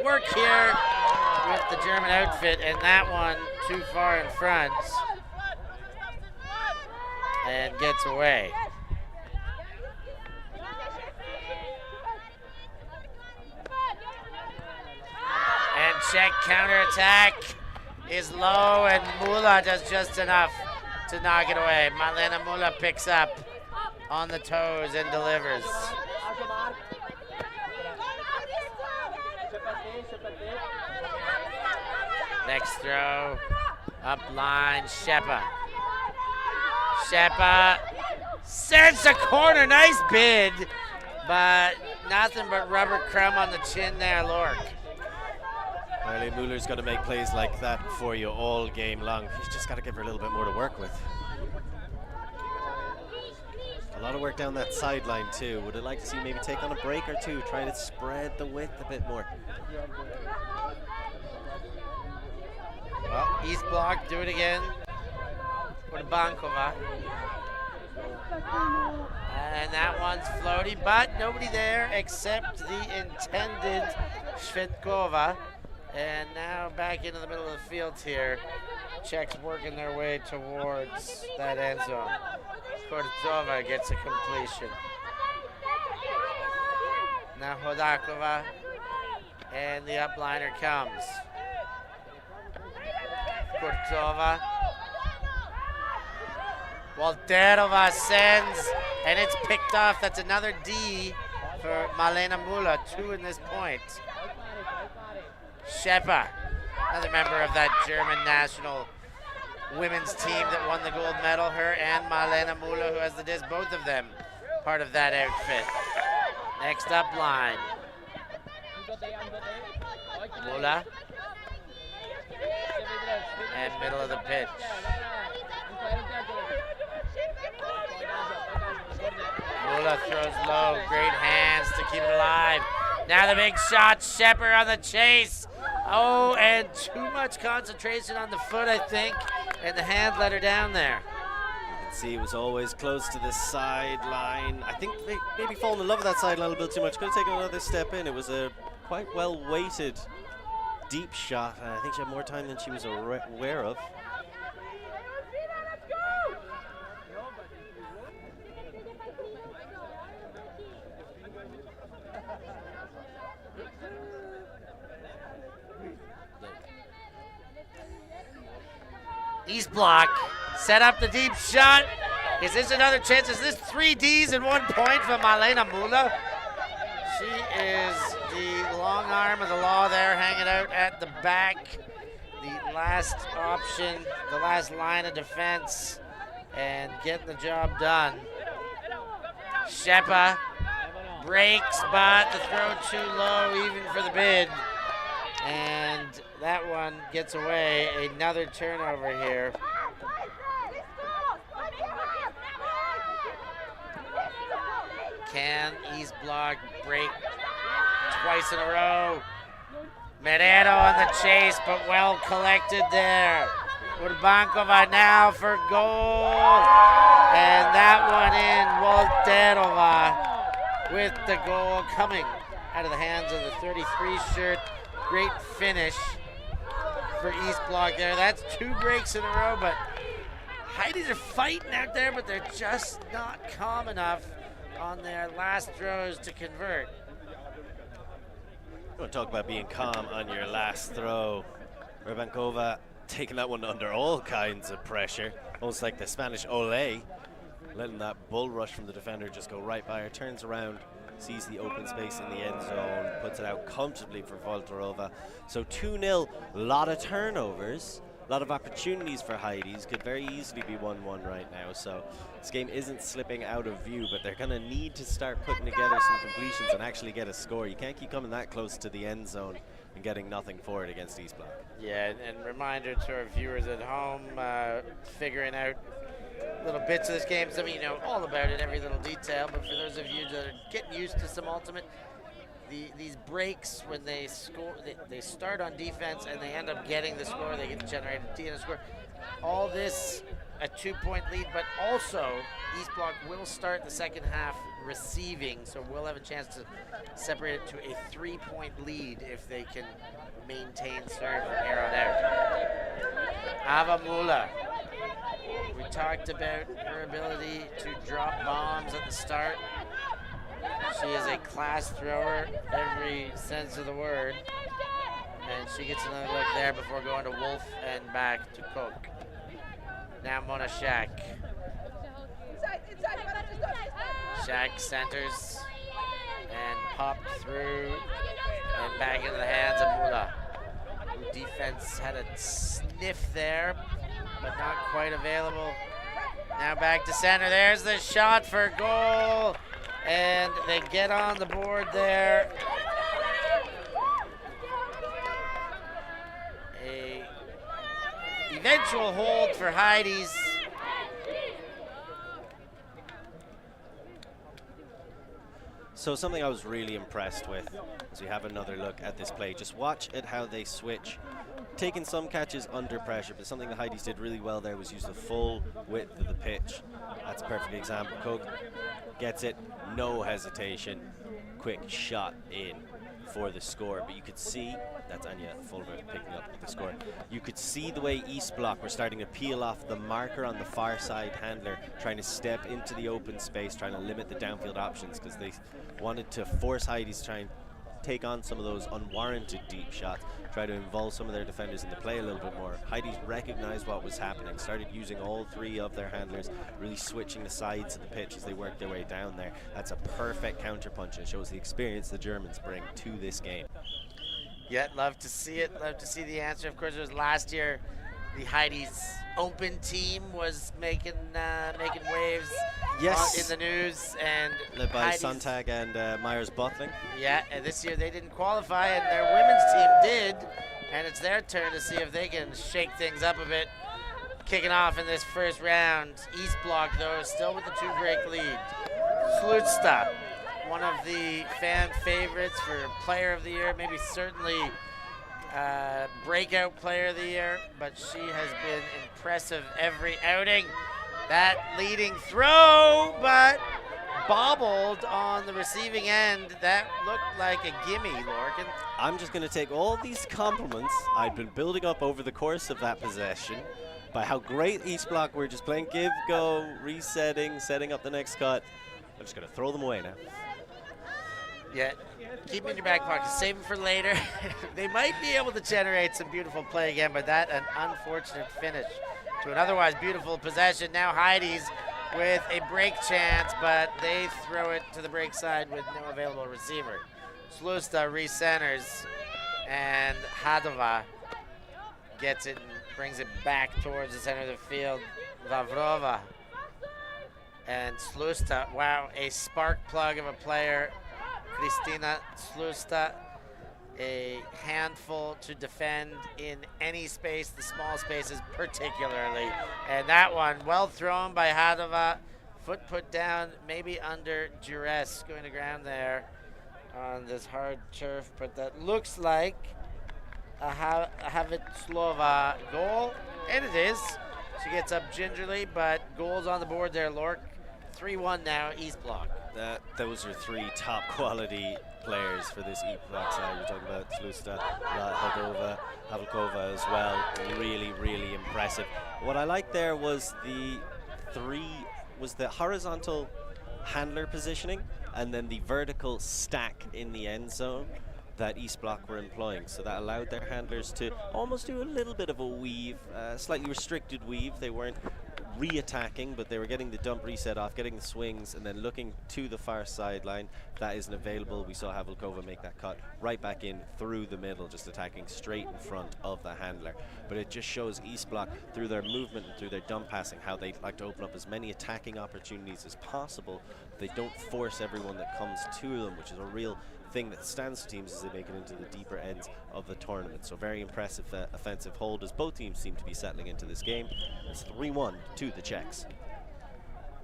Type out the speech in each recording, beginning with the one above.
work here with the German outfit, and that one too far in front and gets away. And Czech counterattack is low, and Mula does just enough to knock it away. Malena Mula picks up on the toes and delivers. Next throw, up line, Shepa. Shepa sends a corner, nice bid, but nothing but rubber crumb on the chin there, Lork. Marlene Muller's going to make plays like that for you all game long. He's just got to give her a little bit more to work with. A lot of work down that sideline too. Would I like to see maybe take on a break or two, try to spread the width a bit more. Well, East block, do it again for Bankova. And that one's floaty, but nobody there except the intended Svetkova. And now back into the middle of the field here. Czechs working their way towards that end zone. Kortzova gets a completion. Now Hodakova, and the upliner comes. Kortzova. Walterova sends, and it's picked off. That's another D for Malena Mula, 2 in this point. Shepa, another member of that German national women's team that won the gold medal, her and Malena Mula, who has the disc, both of them part of that outfit. Next up line. Mula. And middle of the pitch. Mula throws low, great hands to keep it alive. Now the big shot, Shepard on the chase. Oh, and too much concentration on the foot, I think, and the hand let her down there. You can see it was always close to the sideline. I think they maybe fallen in love with that sideline a little bit too much. Could have taken another step in. It was a quite well-weighted deep shot, and I think she had more time than she was aware of. East block, set up the deep shot. Is this another chance? Is this 3 Ds in 1 point for Malena Mula? She is the long arm of the law there, hanging out at the back. The last option, the last line of defense, and getting the job done. Shepa breaks, but the throw too low even for the bid. And that one gets away. Another turnover here. Can East block break twice in a row? Merero on the chase, but well collected there. Urbankova now for goal. And that one in. Walterova with the goal coming out of the hands of the 33 shirt. Great finish for East block there. That's 2 breaks in a row, but Heidees are fighting out there, but they're just not calm enough on their last throws to convert. You want to talk about being calm on your last throw. Urbankova taking that one under all kinds of pressure, almost like the Spanish Olé, letting that bull rush from the defender just go right by her, turns around, sees the open space in the end zone, puts it out comfortably for Volterova. So 2-0, a lot of turnovers, a lot of opportunities for Heidees. Could very easily be 1-1 right now. So this game isn't slipping out of view, but they're going to need to start putting together some completions and actually get a score. You can't keep coming that close to the end zone and getting nothing for it against East Block. Yeah, and reminder to our viewers at home, figuring out little bits of this game. Some of you know all about it, every little detail, but for those of you that are getting used to some Ultimate, these breaks when they score, they start on defense and they end up getting the score. They get generated D and a score. All this a 2-point lead, but also East Block will start the second half receiving, so we'll have a chance to separate it to a 3-point lead if they can maintain serve from here on out. Avamula. We talked about her ability to drop bombs at the start. She is a class thrower, every sense of the word. And she gets another look there before going to Wolf and back to Cook. Now Mona Shack. Shack centers and popped through and back into the hands of Mula. Defense had a sniff there, but not quite available. Now back to center. There's the shot for goal. And they get on the board there. A eventual hold for Heidees. So something I was really impressed with, as we have another look at this play, just watch at how they switch, taking some catches under pressure, but something that Heidees did really well there was use the full width of the pitch. That's a perfect example. Cook gets it, no hesitation, quick shot in for the score. But you could see, that's Anya Fulmer picking up the score. You could see the way East Block were starting to peel off the marker on the far side handler, trying to step into the open space, trying to limit the downfield options, because they wanted to force Heidees to try and take on some of those unwarranted deep shots, try to involve some of their defenders in the play a little bit more. Heidees recognized what was happening, started using all three of their handlers, really switching the sides of the pitch as they worked their way down there. That's a perfect counterpunch and shows the experience the Germans bring to this game. Yeah, love to see it, love to see the answer. Of course, it was last year the Heidees open team was making waves in the news, and led by Heidees, Sontag and Myers Bottling. Yeah, and this year they didn't qualify, and their women's team did, and it's their turn to see if they can shake things up a bit. Kicking off in this first round, East Block though still with the 2-break lead. Slutsta, one of the fan favorites for Player of the Year, maybe certainly breakout Player of the Year, but she has been impressive every outing. That leading throw, but bobbled on the receiving end. That looked like a gimme, Lorcan. I'm just going to take all these compliments I've been building up over the course of that possession by how great East Block were, just playing give, go, resetting, setting up the next cut. I'm just going to throw them away now. Yeah, keep them in your back pocket, save them for later. They might be able to generate some beautiful play again, but that an unfortunate finish to an otherwise beautiful possession. Now Heidees with a break chance, but they throw it to the break side with no available receiver. Slusta recenters, and Hadova gets it and brings it back towards the center of the field. Vavrova and Slusta, wow, a spark plug of a player. Kristina Slusta, a handful to defend in any space, the small spaces particularly. And that one, well thrown by Hadova. Foot put down, maybe under duress, going to ground there on this hard turf. But that looks like a Havitslova goal, and it is. She gets up gingerly, but goals on the board there, Lork. 3-1 now, East Block. Those are three top quality players for this East Block side. You're talking about Slusta, Havelkova as well. Really, really impressive. What I liked there was the horizontal handler positioning and then the vertical stack in the end zone that East Block were employing. So that allowed their handlers to almost do a little bit of a weave, slightly restricted weave. They weren't re-attacking, but they were getting the dump reset off, getting the swings, and then looking to the far sideline. If that isn't available, we saw Havelkova make that cut right back in through the middle, just attacking straight in front of the handler. But it just shows East Block, through their movement and through their dump passing, how they like to open up as many attacking opportunities as possible. They don't force everyone that comes to them, which is a real thing that stands to teams as they make it into the deeper ends of the tournament. So very impressive offensive hold as both teams seem to be settling into this game. It's 3-1 to the Czechs.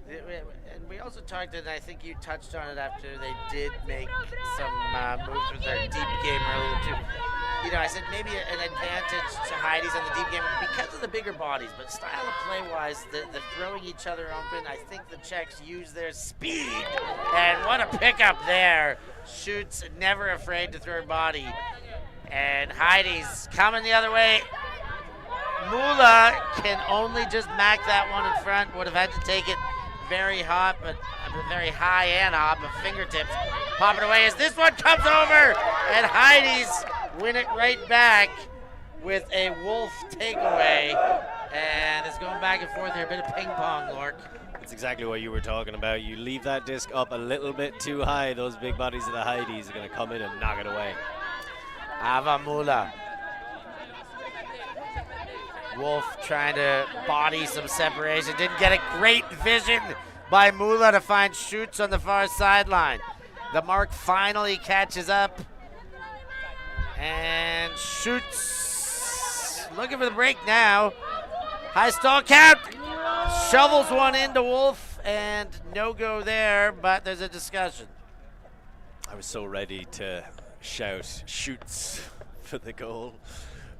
And we also talked, and I think you touched on it after they did make some moves game earlier too. You know, I said maybe an advantage to Heidees on the deep game because of the bigger bodies, but style of play-wise, the throwing each other open, I think the Czechs use their speed. And what a pickup there. Shoots, never afraid to throw her body. And Heidees coming the other way. Mula can only just mac that one in front. Would have had to take it very hot, but very high and hot, but fingertips. Pop it away as this one comes over. And Heidees win it right back with a Wolf takeaway. And it's going back and forth here. A bit of ping pong, Lork. That's exactly what you were talking about. You leave that disc up a little bit too high, those big bodies of the Heidees are going to come in and knock it away. Ava Mula. Wolf trying to body some separation. Didn't get a great vision by Mula to find Shoots on the far sideline. The mark finally catches up. And Shoots looking for the break now. High stall count. Shovels one into Wolf and no go there, but there's a discussion. I was so ready to shout Shoots for the goal,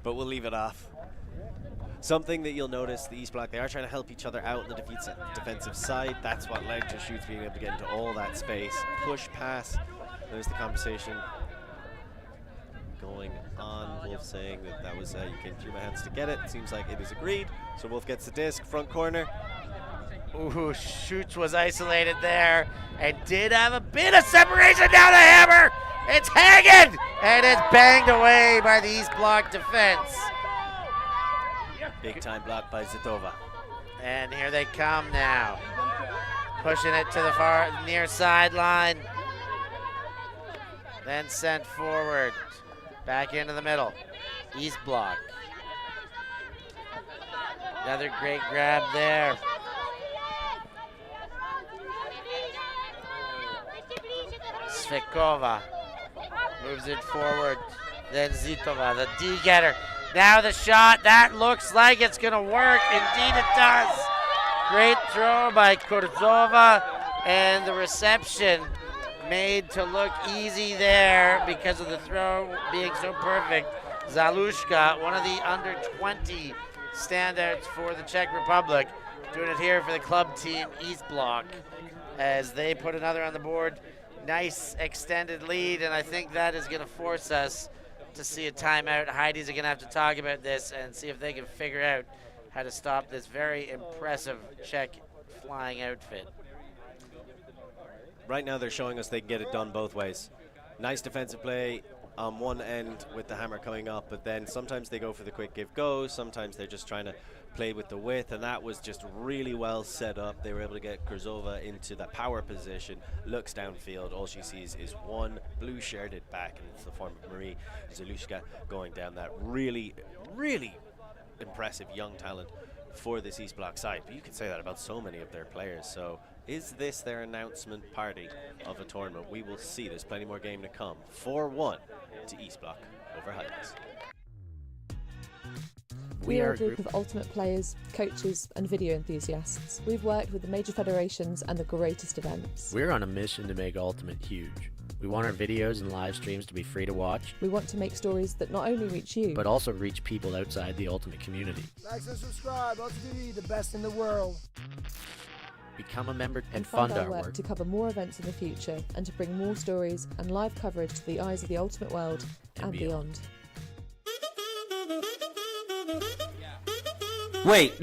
but we'll leave it off. Something that you'll notice, the East Block, they are trying to help each other out on the defensive side. That's what led to Shoots being able to get into all that space. Push, pass. There's the conversation going on. Wolf saying that was, you came through my hands to get it. Seems like it is agreed. So Wolf gets the disc, front corner. Ooh, Shoots was isolated there and did have a bit of separation down the hammer. It's hanging, and it's banged away by the East Block defense. Big time block by Zitova. And here they come now. Pushing it to the far near sideline. Then sent forward. Back into the middle. East Block. Another great grab there. Svikova moves it forward. Then Zitova, the D-getter. Now the shot, that looks like it's gonna work. Indeed it does. Great throw by Kurzova, and the reception made to look easy there because of the throw being so perfect. Zalushka, one of the under 20 standouts for the Czech Republic, doing it here for the club team East Block as they put another on the board. Nice extended lead, and I think that is gonna force us to see a timeout. Heidees are going to have to talk about this and see if they can figure out how to stop this very impressive Czech flying outfit. Right now they're showing us they can get it done both ways. Nice defensive play on one end with the hammer coming up, but then sometimes they go for the quick give-go, sometimes they're just trying to play with the width, and that was just really well set up. They were able to get Kurzova into that power position, looks downfield, all she sees is one blue shirted back, and it's the form of Marie Zalushka going down that really, really impressive young talent for this East Block side. But you could say that about so many of their players. So is this their announcement party of a tournament? We will see. There's plenty more game to come. 4-1 to East Block over Heidees. We are a group of ultimate players, coaches and video enthusiasts. We've worked with the major federations and the greatest events. We're on a mission to make Ultimate huge. We want our videos and live streams to be free to watch. We want to make stories that not only reach you, but also reach people outside the Ultimate community. Like and subscribe, ULTI.TV, the best in the world. Become a member and fund fund our work to cover more events in the future and to bring more stories and live coverage to the eyes of the Ultimate world and beyond. Wait.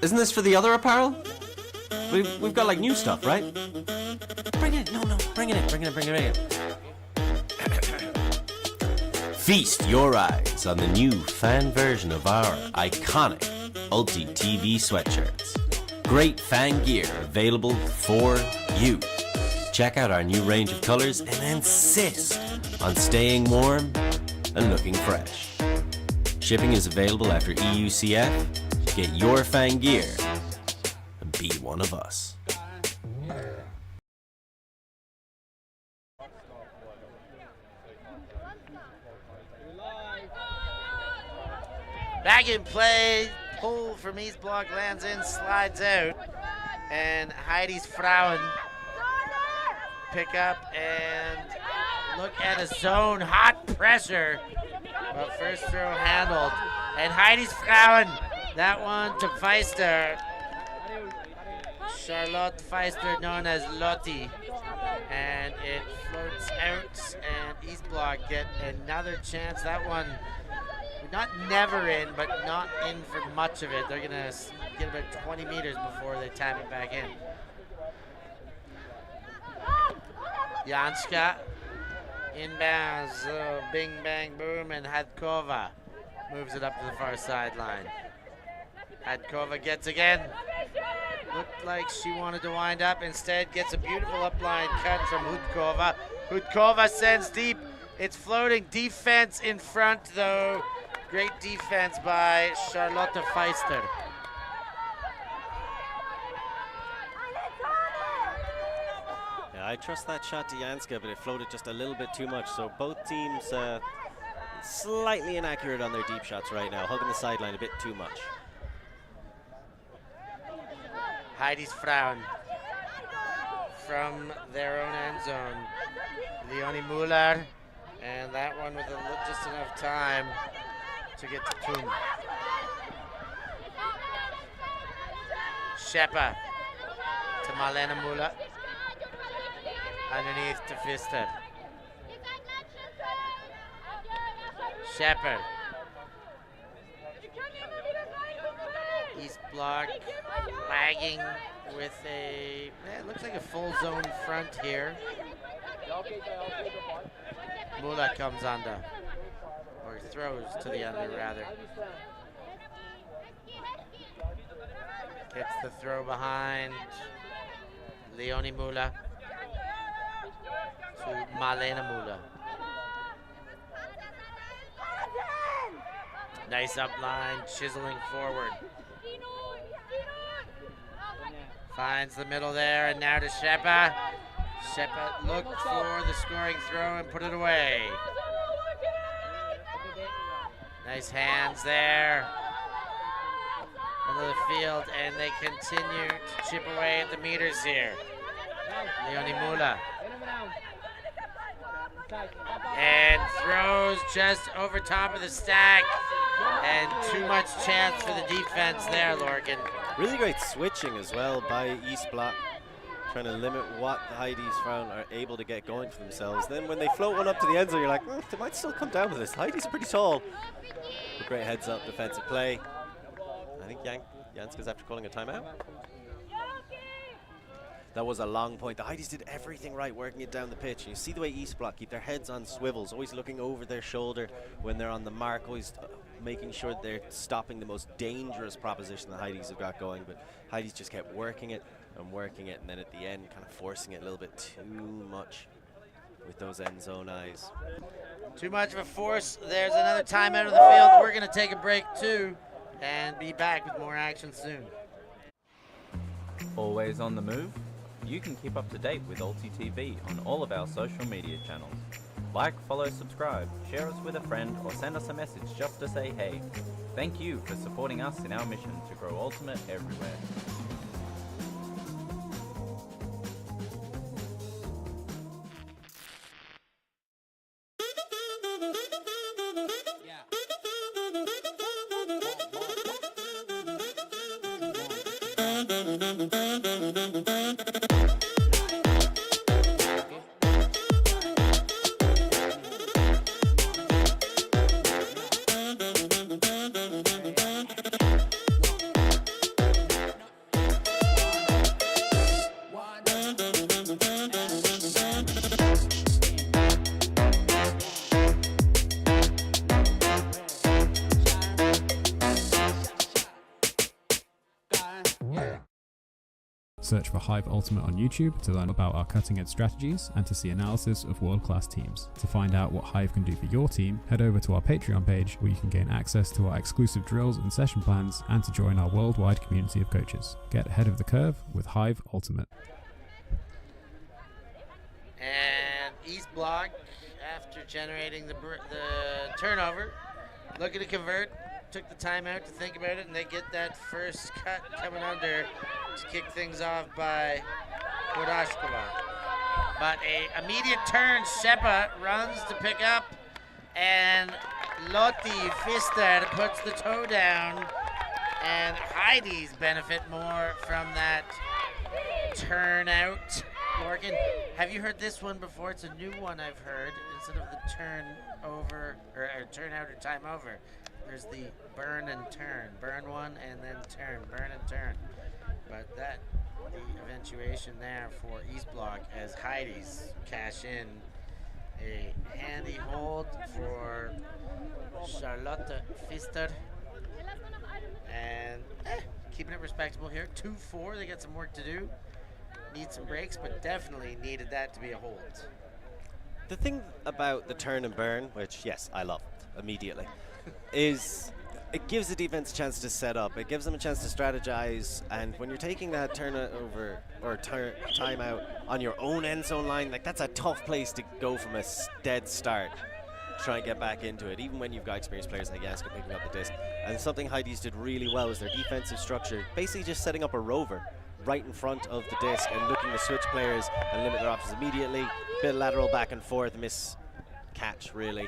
Isn't this for the other apparel? We've got like new stuff, right? Bring it in. Feast your eyes on the new fan version of our iconic ULTI.TV sweatshirts. Great fan gear available for you. Check out our new range of colors and insist on staying warm and looking fresh. Shipping is available after EUCF. Get your fan gear and be one of us. Back in play, pull from East Block, lands in, slides out, and Heidees Frauen pick up and look at a zone, hot pressure. But first throw handled. And Heidees Frauen, that one to Feister. Charlotte Feister, known as Lotti. And it floats out, and East Block get another chance. That one, not never in, but not in for much of it. They're going to get about 20 meters before they tap it back in. Janska inbounds, bing, bang, boom, and Hadkova moves it up to the far sideline. Hadkova gets again. Looked like she wanted to wind up. Instead, gets a beautiful upline cut from Hudkova. Hudkova sends deep. It's floating. Defense in front, though. Great defense by Charlotte Feister. Yeah, I trust that shot to Janska, but it floated just a little bit too much. So both teams slightly inaccurate on their deep shots right now, hugging the sideline a bit too much. Heidees Frauen from their own end zone. Leonie Muller, and that one with just enough time to get to Thun. Shepard to Marlene Muller. Underneath to Pfister. Shepard. East Block lagging with it looks like a full zone front here. Muller comes under, or throws to the under rather. Gets the throw behind Leonie Muller to Marlene Muller. Nice up line, chiseling forward. Finds the middle there, and now to Shepard. Shepard looked for the scoring throw and put it away. Nice hands there. Into the field, and they continue to chip away at the meters here. Leonie Muller. And throws just over top of the stack. And too much chance for the defense there, Lorcan. Really great switching as well by East Block, trying to limit what the Heidees Frauen are able to get going for themselves. Then when they float one up to the end zone, you're like, they might still come down with this. Heidees are pretty tall. But great heads up defensive play. I think Janska's after calling a timeout. That was a long point. The Heidees did everything right, working it down the pitch. And you see the way East Block keep their heads on swivels, always looking over their shoulder when they're on the mark, always making sure they're stopping the most dangerous proposition the Heidees have got going. But Heidees just kept working it, and then at the end kind of forcing it a little bit too much with those end zone eyes. Too much of a force. There's another timeout of the field. We're going to take a break too and be back with more action soon. Always on the move? You can keep up to date with ULTI.TV on all of our social media channels. Like, follow, subscribe, share us with a friend, or send us a message just to say hey. Thank you for supporting us in our mission to grow Ultimate everywhere. Search for Hive Ultimate on YouTube to learn about our cutting-edge strategies and to see analysis of world-class teams. To find out what Hive can do for your team, head over to our Patreon page where you can gain access to our exclusive drills and session plans and to join our worldwide community of coaches. Get ahead of the curve with Hive Ultimate. And East Block, after generating the turnover, looking to convert, took the timeout to think about it, and they get that first cut coming under to kick things off by Kodashkova. But a immediate turn, Shepa runs to pick up, and Lotti Pfister puts the toe down, and Heidees benefit more from that turnout. Morgan, have you heard this one before? It's a new one I've heard. Instead of the turn over, or turn out or time over, there's the burn and turn. Burn one and then turn, burn and turn. But the eventuation there for East Block as Heidees cash in a handy hold for Charlotte Pfister. And keeping it respectable here. 2-4, they got some work to do. Need some breaks, but definitely needed that to be a hold. The thing about the turn and burn, which, yes, I love immediately, is it gives the defense a chance to set up. It gives them a chance to strategize, and when you're taking that turnover or timeout on your own end zone line, like, that's a tough place to go from a dead start. Try and get back into it, even when you've got experienced players like Yaska picking up the disc. And something Heidees did really well was their defensive structure, basically just setting up a rover right in front of the disc and looking to switch players and limit their options immediately. Bit of lateral back and forth, miss catch really,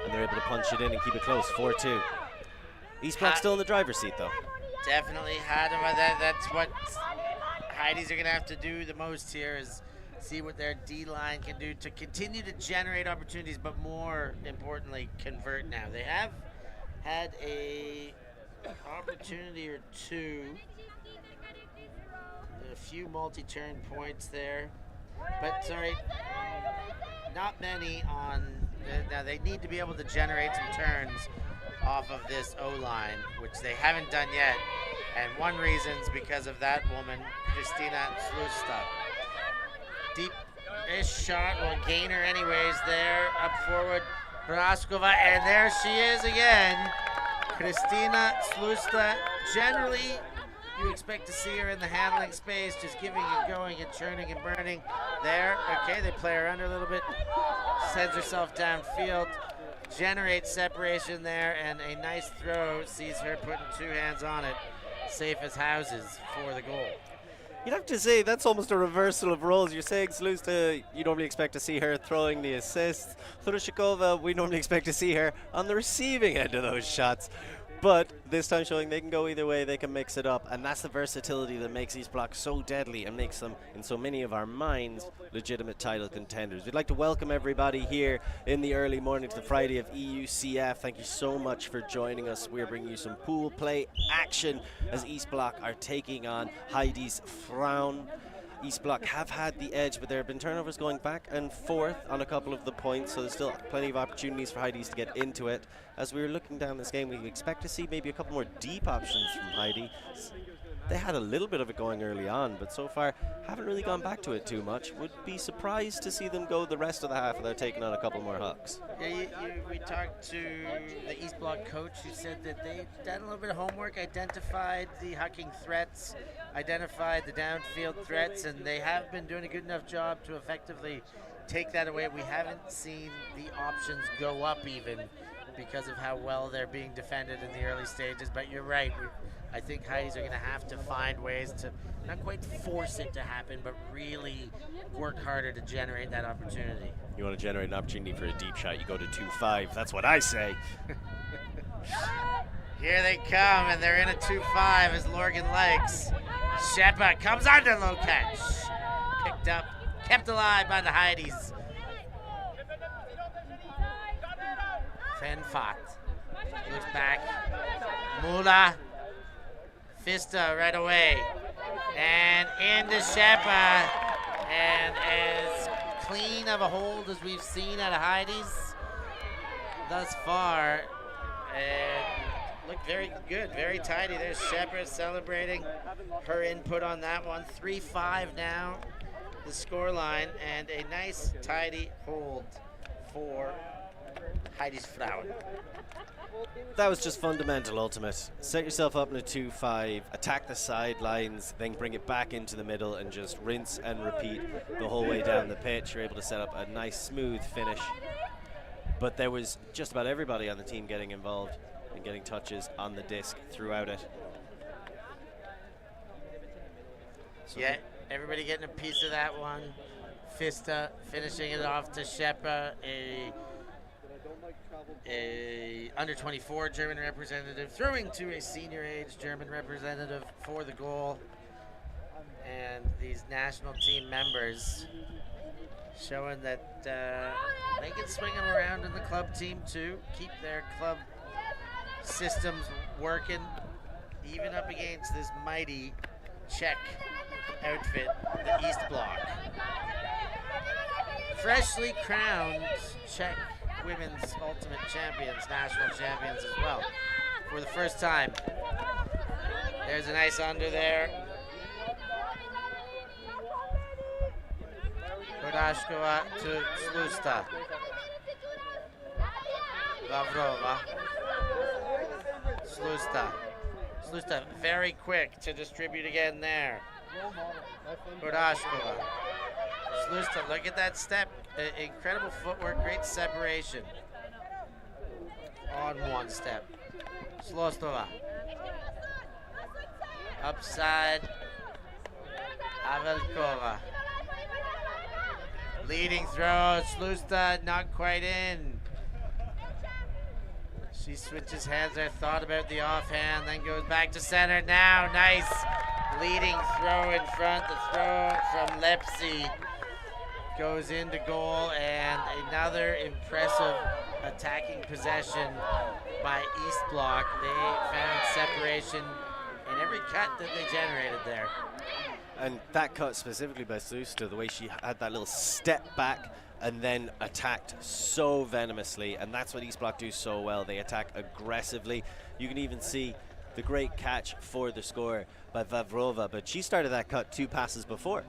and they're able to punch it in and keep it close. 4-2. East Block still in the driver's seat though. Definitely had him. That's what Heidees are going to have to do the most here, is see what their D-line can do to continue to generate opportunities, but more importantly, convert now. They have had a opportunity or two, a few multi-turn points there, but sorry, not many on, now they need to be able to generate some turns off of this O-line, which they haven't done yet, and one reason is because of that woman, Christina Slusta. Deep-ish shot will gain her anyways there, up forward, Raskova, and there she is again. Christina Slusta. Generally, you expect to see her in the handling space, just giving and going and churning and burning. There, okay, they play her under a little bit, sends herself downfield, generates separation there, and a nice throw sees her putting two hands on it, safe as houses for the goal. You'd have to say that's almost a reversal of roles. You're saying Slusta, you normally expect to see her throwing the assists. Thurushikova, we normally expect to see her on the receiving end of those shots. But this time showing they can go either way, they can mix it up, and that's the versatility that makes East Block so deadly and makes them, in so many of our minds, legitimate title contenders. We'd like to welcome everybody here in the early morning to the Friday of EUCF. Thank you so much for joining us. We're bringing you some pool play action as East Block are taking on Heidees Frauen. East Block have had the edge, but there have been turnovers going back and forth on a couple of the points, so there's still plenty of opportunities for Heidees to get into it. As we were looking down this game, we expect to see maybe a couple more deep options from Heidees. They had a little bit of it going early on, but so far haven't really gone back to it too much. Would be surprised to see them go the rest of the half without taking on a couple more hooks. Yeah, we talked to the East Block coach, who said that they'd done a little bit of homework, identified the hucking threats, identified the downfield threats, and they have been doing a good enough job to effectively take that away. We haven't seen the options go up even because of how well they're being defended in the early stages, but you're right. I think Heidees are going to have to find ways to not quite force it to happen, but really work harder to generate that opportunity. You want to generate an opportunity for a deep shot, you go to 2-5. That's what I say. Here they come, and they're in a 2-5 as Lorgan likes. Shepa comes under, low catch. Picked up, kept alive by the Heidees. Fend looks back. Mula. Fista right away. And into Shepa. And as clean of a hold as we've seen out of Heidees thus far. And looked very good, very tidy. There's Shepa celebrating her input on that one. 3-5 now, the score line, and a nice tidy hold for Heidees Frauen. That was just fundamental ultimate. Set yourself up in a 2-5, attack the sidelines, then bring it back into the middle and just rinse and repeat the whole way down the pitch. You're able to set up a nice smooth finish. But there was just about everybody on the team getting involved and getting touches on the disc throughout it. So yeah, everybody getting a piece of that one. Fista finishing it off to Shepa, a under 24 German representative, throwing to a senior age German representative for the goal. And these national team members showing that they can swing them around in the club team too, keep their club systems working, even up against this mighty Czech outfit, the East Bloc. Freshly crowned Czech women's ultimate champions, national champions as well, for the first time. There's a nice under there. Kodashkova to Slusta. Lavrova. Slusta very quick to distribute again there. Kodashkova. Slusta, look at that step. Incredible footwork, great separation. On one step. Slostova. Upside. Avelkova. Leading throw, Slusta not quite in. She switches hands there, thought about the offhand, then goes back to center. Now, nice leading throw in front. The throw from Lepsi goes into goal, and another impressive attacking possession by East Bloc. They found separation in every cut that they generated there. And that cut specifically by Slusta, the way she had that little step back and then attacked so venomously, and that's what East Bloc do so well. They attack aggressively. You can even see the great catch for the score by Vavrova, but she started that cut 2 passes before.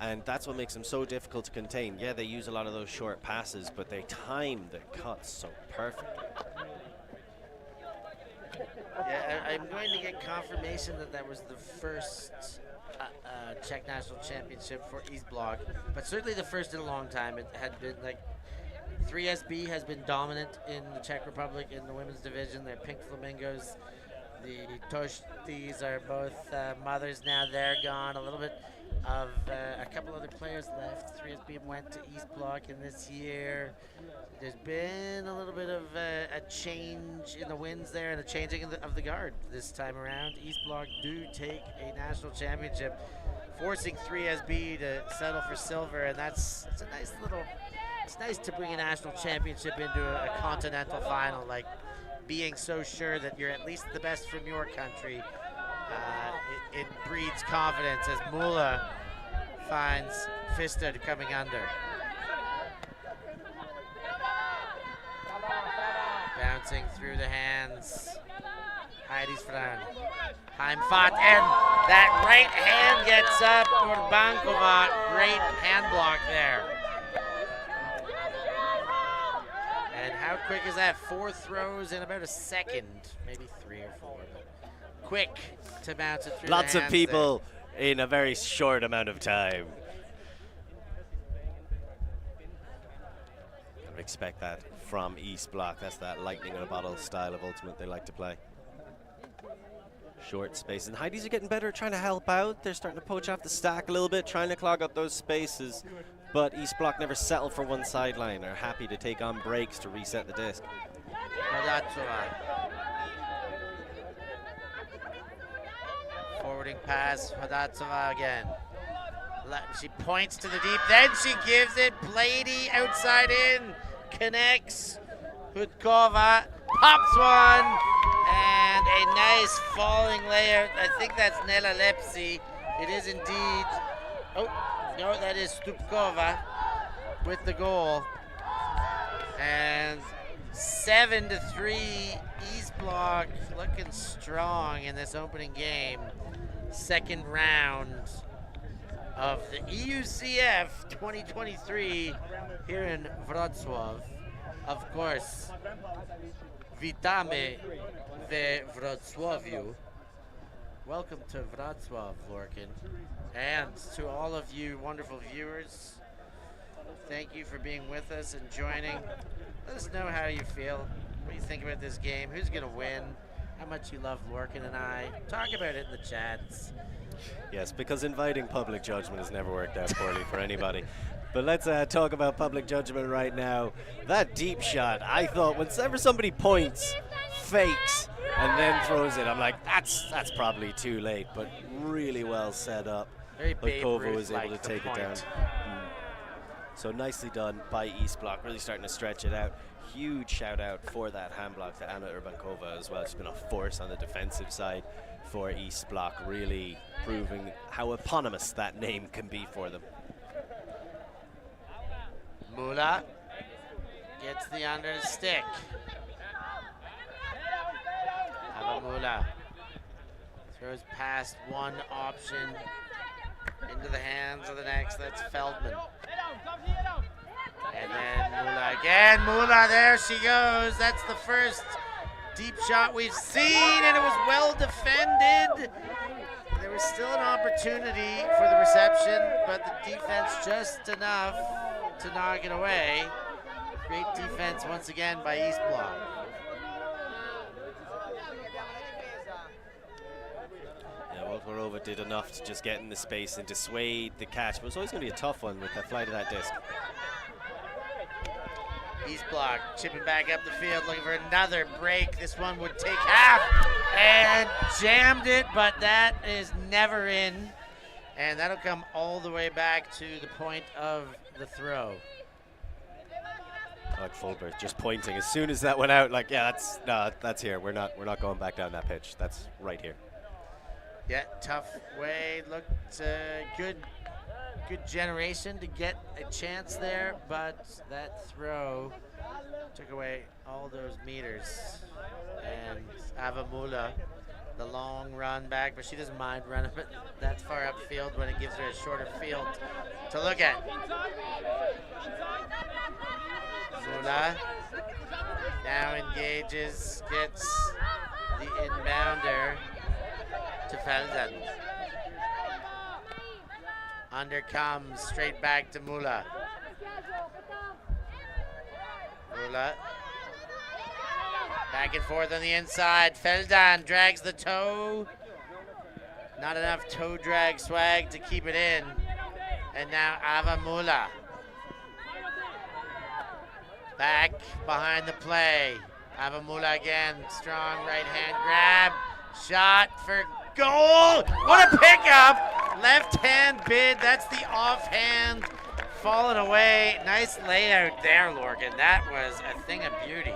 And that's what makes them so difficult to contain. Yeah, they use a lot of those short passes, but they time the cuts so perfectly. Yeah, I'm going to get confirmation that that was the first Czech National Championship for East Bloc, but certainly the first in a long time. It had been like 3SB has been dominant in the Czech Republic in the women's division. They're Pink Flamingos. The Toshtis are both mothers now. They're gone. A little bit of a couple other players left. 3SB went to East Bloc in this year. There's been a little bit of a change in the winds there and a changing of the guard this time around. East Bloc do take a national championship, forcing 3SB to settle for silver, and it's a nice little. It's nice to bring a national championship into a continental final, like being so sure that you're at least the best from your country. It breeds confidence as Mula finds Fista coming under. Bouncing through the hands. Heidees Frauen. Heimfahrt, and that right hand gets up. Urbankova, great hand block there. And how quick is that? 4 throws in about a second, maybe 3 or 4. But quick to bounce it through Lots the of hands people in a very short amount of time. I would expect that from East Bloc. That's that lightning in a bottle style of ultimate they like to play. Short space, and Heidees are getting better at trying to help out. They're starting to poach off the stack a little bit, trying to clog up those spaces. But East Bloc never settle for one sideline. Are happy to take on breaks to reset the disc. Forwarding pass, Hodatsova again. She points to the deep, then she gives it. Blady outside in, connects. Hudkova pops one, and a nice falling layer. I think that's Nela Lepsi. It is indeed. Oh, no, that is Stupkova with the goal. And 7-3, East Bloc looking strong in this opening game. Second round of the EUCF 2023 here in Wrocław. Of course, witamy we Wrocławiu. Welcome to Wrocław, Lorcan. And to all of you wonderful viewers, thank you for being with us and joining. Let us know how you feel, what you think about this game, who's going to win, how much you love Lorcan and I. Talk about it in the chats. Yes, because inviting public judgment has never worked out poorly for anybody. But let's talk about public judgment right now. That deep shot, I thought whenever somebody points, fakes, and then throws it, I'm like, that's probably too late, but really well set up. Very Babe Kova was able to Ruth-like, the take it down. point. So nicely done by East Block, really starting to stretch it out. Huge shout out for that hand block to Anna Urbankova as well. She's been a force on the defensive side for East Block, really proving how eponymous that name can be for them. Mula gets the under the stick. Mula throws past one option into the hands of the next. That's Feldman. And then Mula again. Mula, there she goes. That's the first deep shot we've seen, and it was well defended. There was still an opportunity for the reception, but the defense just enough to knock it away. Great defense once again by East Block. Wolfarova did enough to just get in the space and dissuade the catch, but it's always going to be a tough one with the flight of that disc. East Block chipping back up the field, looking for another break. This one would take half and jammed it, but that is never in. And that'll come all the way back to the point of the throw. Like Fulbert just pointing as soon as that went out, like, yeah, that's here. We're not going back down that pitch. That's right here. Yeah, tough way. Looked good generation to get a chance there, but that throw took away all those meters. And Avamula, the long run back, but she doesn't mind running but that far upfield when it gives her a shorter field to look at. Mula now engages, gets the inbounder to Felden. Under comes straight back to Mula. Mula back and forth on the inside. Feldan drags the toe. Not enough toe drag swag to keep it in. And now Ava Mula. Back behind the play. Ava Mula again. Strong right hand grab. Shot for goal. What a pickup. Left hand bid. That's the offhand falling away. Nice layout there, Lorcan. That was a thing of beauty.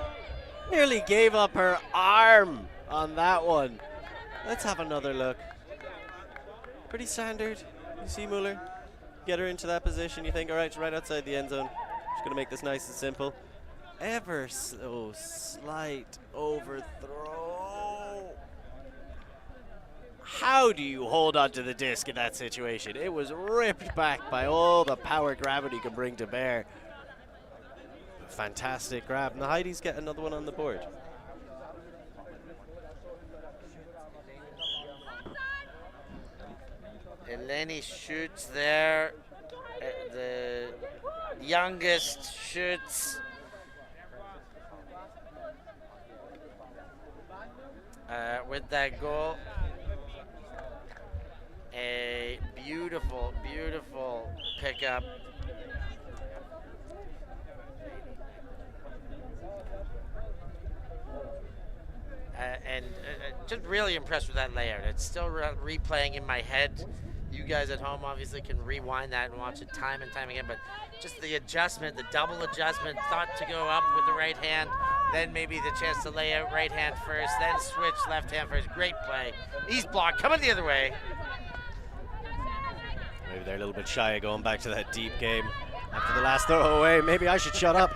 Nearly gave up her arm on that one. Let's have another look. Pretty standard. You see Muller get her into that position. You think, all right, she's right outside the end zone. She's going to make this nice and simple. Ever so slight overthrow. How do you hold onto the disc in that situation? It was ripped back by all the power gravity can bring to bear. Fantastic grab. And the Heidees get another one on the board. Eleni shoots there. The youngest shoots. With that goal. A beautiful, beautiful pickup. And just really impressed with that layout. It's still replaying in my head. You guys at home obviously can rewind that and watch it time and time again, but just the adjustment, the double adjustment, thought to go up with the right hand, then maybe the chance to lay out right hand first, then switch left hand first. Great play. East Block coming the other way. Maybe they're a little bit shy of going back to that deep game after the last throw away. Maybe I should shut up.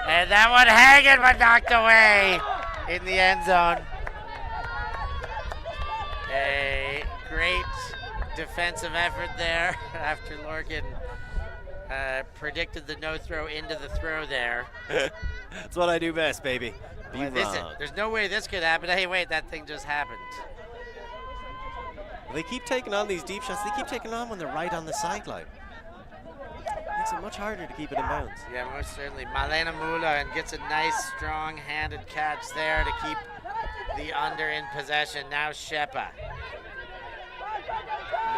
And that one hanging but knocked away in the end zone. A great defensive effort there after Lorcan predicted the no throw into the throw there. That's what I do best, baby. Be wrong. There's no way this could happen. Hey, wait, that thing just happened. They keep taking on these deep shots. They keep taking on when they're right on the sideline. Makes it much harder to keep it in bounds. Yeah, most certainly. Malena Mula and gets a nice, strong-handed catch there to keep the under in possession. Now Shepa.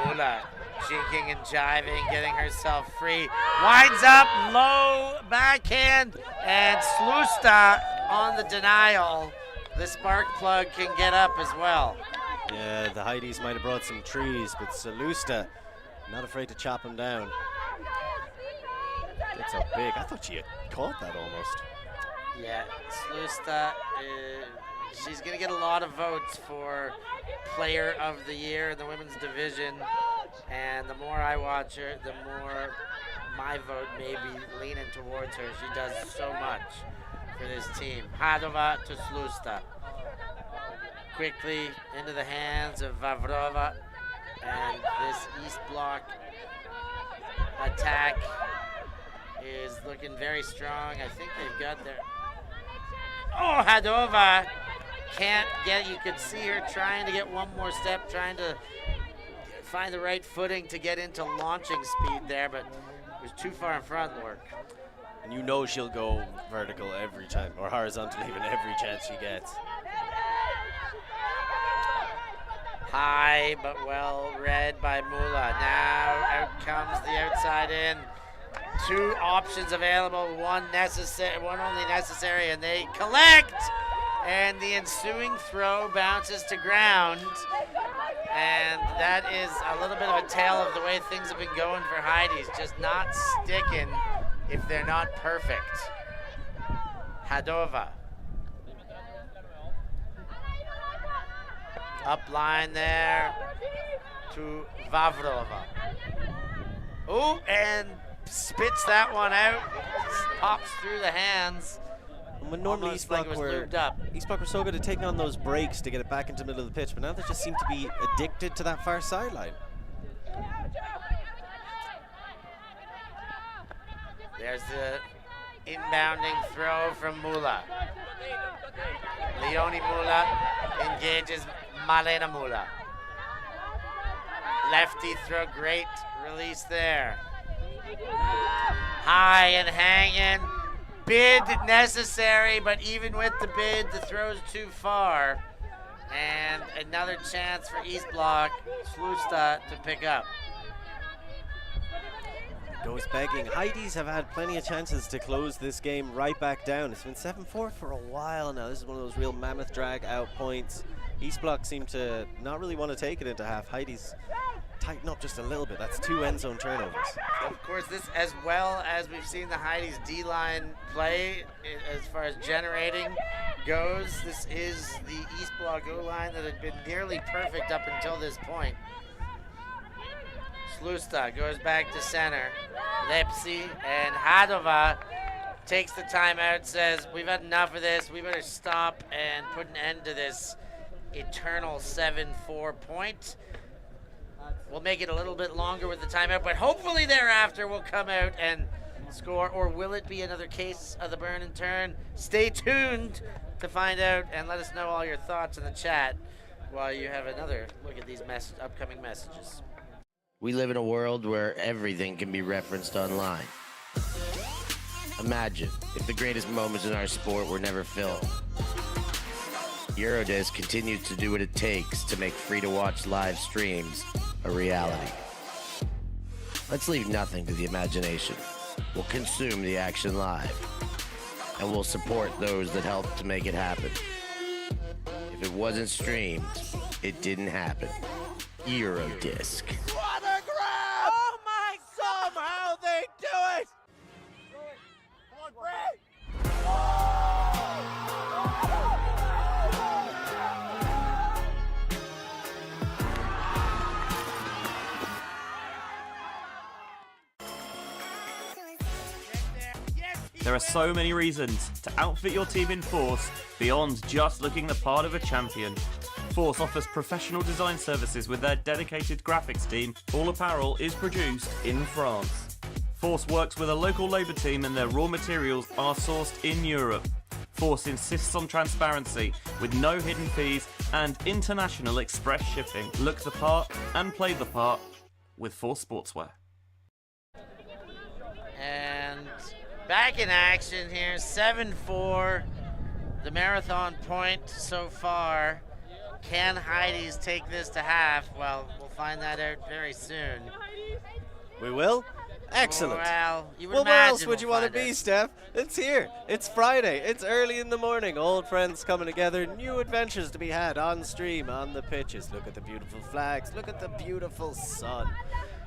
Mula jinking and jiving, getting herself free. Winds up, low backhand, and Slusta on the denial. The spark plug can get up as well. Yeah, the Heidees might have brought some trees, but Salusta not afraid to chop him down. It's a big. I thought she had caught that almost. Yeah, Slusta, she's going to get a lot of votes for Player of the Year in the women's division. And the more I watch her, the more my vote may be leaning towards her. She does so much for this team. Hadova to Slusta. Quickly into the hands of Vavrova. And this East Bloc attack is looking very strong. I think they've got their... Oh, Hadova can't get... You could see her trying to get one more step, trying to find the right footing to get into launching speed there, but it was too far in front, Lork. And you know she'll go vertical every time, or horizontal even every chance she gets. High, but well read by Mula. Now out comes the outside in. Two options available, one only necessary, and they collect. And the ensuing throw bounces to ground. And that is a little bit of a tale of the way things have been going for Heidees. Just not sticking if they're not perfect. Hadova. Up line there to Vavrova. Oh, and spits that one out. Pops through the hands. When normally East Bloc were so good at taking on those breaks to get it back into the middle of the pitch, but now they just seem to be addicted to that far sideline. There's the inbounding throw from Mula. Leonie Mula engages Malena Mula. Lefty throw, great release there. High and hanging. Bid necessary, but even with the bid, the throw's too far. And another chance for East Bloc, Slusta to pick up. Goes begging. Heidees have had plenty of chances to close this game right back down. It's been 7-4 for a while now. This is one of those real mammoth drag out points. East Bloc seem to not really want to take it into half. Heidees tighten up just a little bit. That's 2 end zone turnovers. Of course, this, as well as we've seen the Heidees D-line play as far as generating goes, this is the East Bloc O-line that had been nearly perfect up until this point. Slusta goes back to center. Lepsi and Hadova takes the timeout, says, we've had enough of this. We better stop and put an end to this eternal 7-4 point. We'll make it a little bit longer with the timeout, but hopefully thereafter we'll come out and score. Or will it be another case of the burn and turn? Stay tuned to find out, and let us know all your thoughts in the chat while you have another look at these upcoming messages. We live in a world where everything can be referenced online. Imagine if the greatest moments in our sport were never filmed. Eurodisc continues to do what it takes to make free-to-watch live streams a reality. Let's leave nothing to the imagination. We'll consume the action live, and we'll support those that help to make it happen. If it wasn't streamed, it didn't happen. Eurodisc. What a grab! Oh my! Somehow they do it! Come on, Brett! There are so many reasons to outfit your team in Force beyond just looking the part of a champion. Force offers professional design services with their dedicated graphics team. All apparel is produced in France. Force works with a local labour team and their raw materials are sourced in Europe. Force insists on transparency with no hidden fees and international express shipping. Look the part and play the part with Force Sportswear. And back in action here, 7-4, the marathon point so far. Can Heidees take this to half? Well, we'll find that out very soon. We will? Excellent. Well, you would Well, where else imagine would you we'll want to find be, it. Steph? It's here. It's Friday. It's early in the morning. Old friends coming together. New adventures to be had on stream, on the pitches. Look at the beautiful flags. Look at the beautiful sun.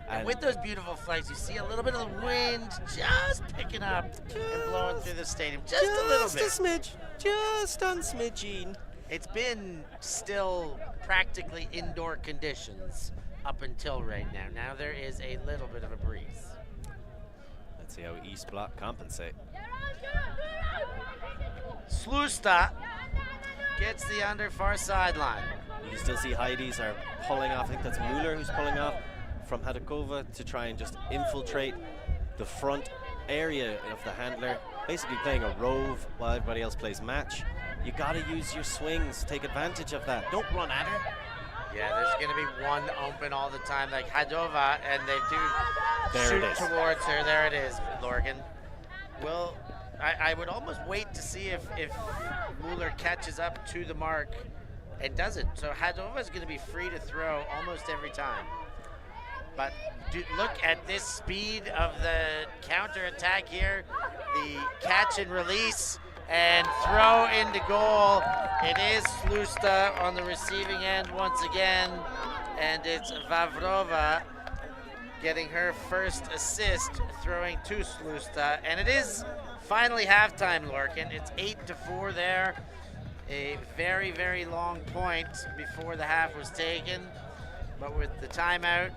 And with those beautiful flags, you see a little bit of the wind just picking up and blowing through the stadium. Just a little bit. Just a smidge. Just on smidgeen. It's been still practically indoor conditions up until right now. Now there is a little bit of a breeze. Let's see how East Block compensate. Slusta gets the under far sideline. You can still see Heidees are pulling off. I think that's Muller who's pulling off from Hadakova to try and just infiltrate the front area of the handler. Basically playing a rove while everybody else plays match. You gotta use your swings, take advantage of that. Don't run at her. Yeah, there's going to be one open all the time, like Hadova, and they do There it shoot is. towards her. There it is, Lorgan. Well, I would almost wait to see if Muller catches up to the mark and doesn't. So Hadova is going to be free to throw almost every time. But look at this speed of the counter-attack here. The catch and release and throw into goal. It is Slusta on the receiving end once again, and it's Vavrova getting her first assist, throwing to Slusta, and it is finally halftime, Lorcan. It's 8-4 there. A very, very long point before the half was taken, but with the timeout,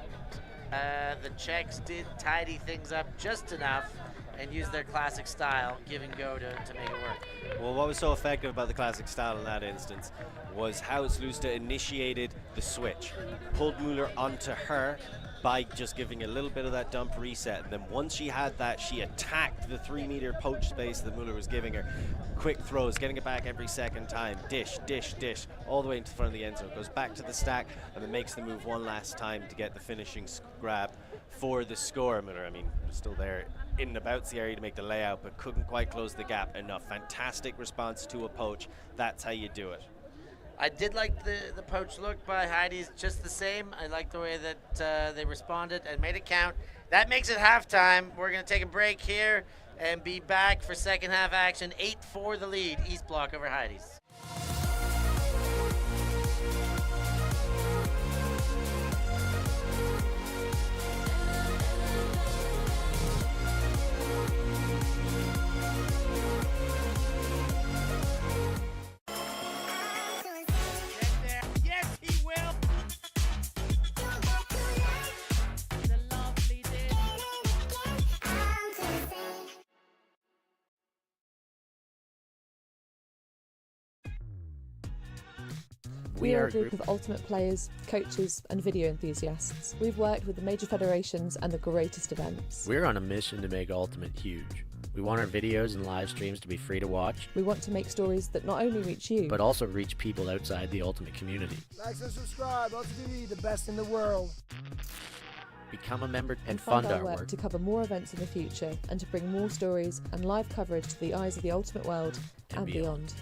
the Czechs did tidy things up just enough and use their classic style, give and go to make it work. Well, what was so effective about the classic style in that instance was how Slusta initiated the switch, pulled Muller onto her by just giving a little bit of that dump reset, and then once she had that, she attacked the 3-meter poach space that Muller was giving her. Quick throws, getting it back every second time, dish, dish, dish, all the way into front of the end zone, goes back to the stack, and then makes the move one last time to get the finishing grab for the score. Muller, I mean, was still there in and about the area to make the layout, but couldn't quite close the gap enough. Fantastic response to a poach. That's how you do it. I did like the poach look by Heidees just the same. I like the way that they responded and made it count. That makes it halftime. We're going to take a break here and be back for second half action. 8-4 the lead, East Block over Heidees. We are a group of ultimate players, coaches and video enthusiasts. We've worked with the major federations and the greatest events. We're on a mission to make Ultimate huge. We want our videos and live streams to be free to watch. We want to make stories that not only reach you, but also reach people outside the Ultimate community. Like and subscribe, ULTI.TV, the best in the world. Become a member and fund our work to cover more events in the future and to bring more stories and live coverage to the eyes of the Ultimate world and beyond.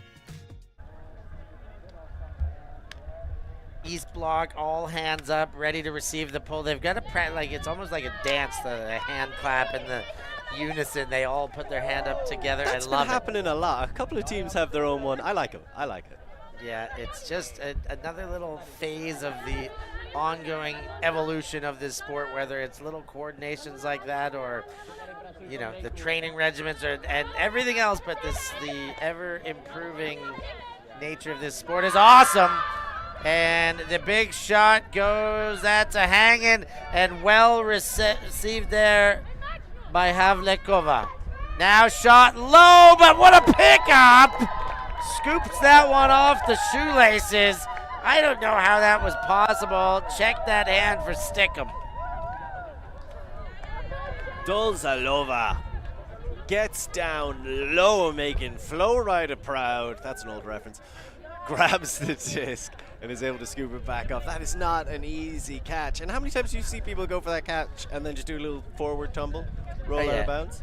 East Block, all hands up, ready to receive the pull. They've got a like it's almost like a dance, the hand clap and the unison. They all put their hand up together. That's I love been happening a lot. A couple of teams have their own one. I like it. I like it. Yeah, it's just another little phase of the ongoing evolution of this sport, whether it's little coordinations like that or, you know, the training regimens and everything else, but the ever improving nature of this sport is awesome. And the big shot goes, that's a hanging and well received there by Havlikova. Now shot low, but what a pickup! Scoops that one off the shoelaces. I don't know how that was possible. Check that hand for Stickum. Dolzalova gets down low, making Flo Rida proud. That's an old reference. Grabs the disc and is able to scoop it back up. That is not an easy catch. And how many times do you see people go for that catch and then just do a little forward tumble, roll out of bounds?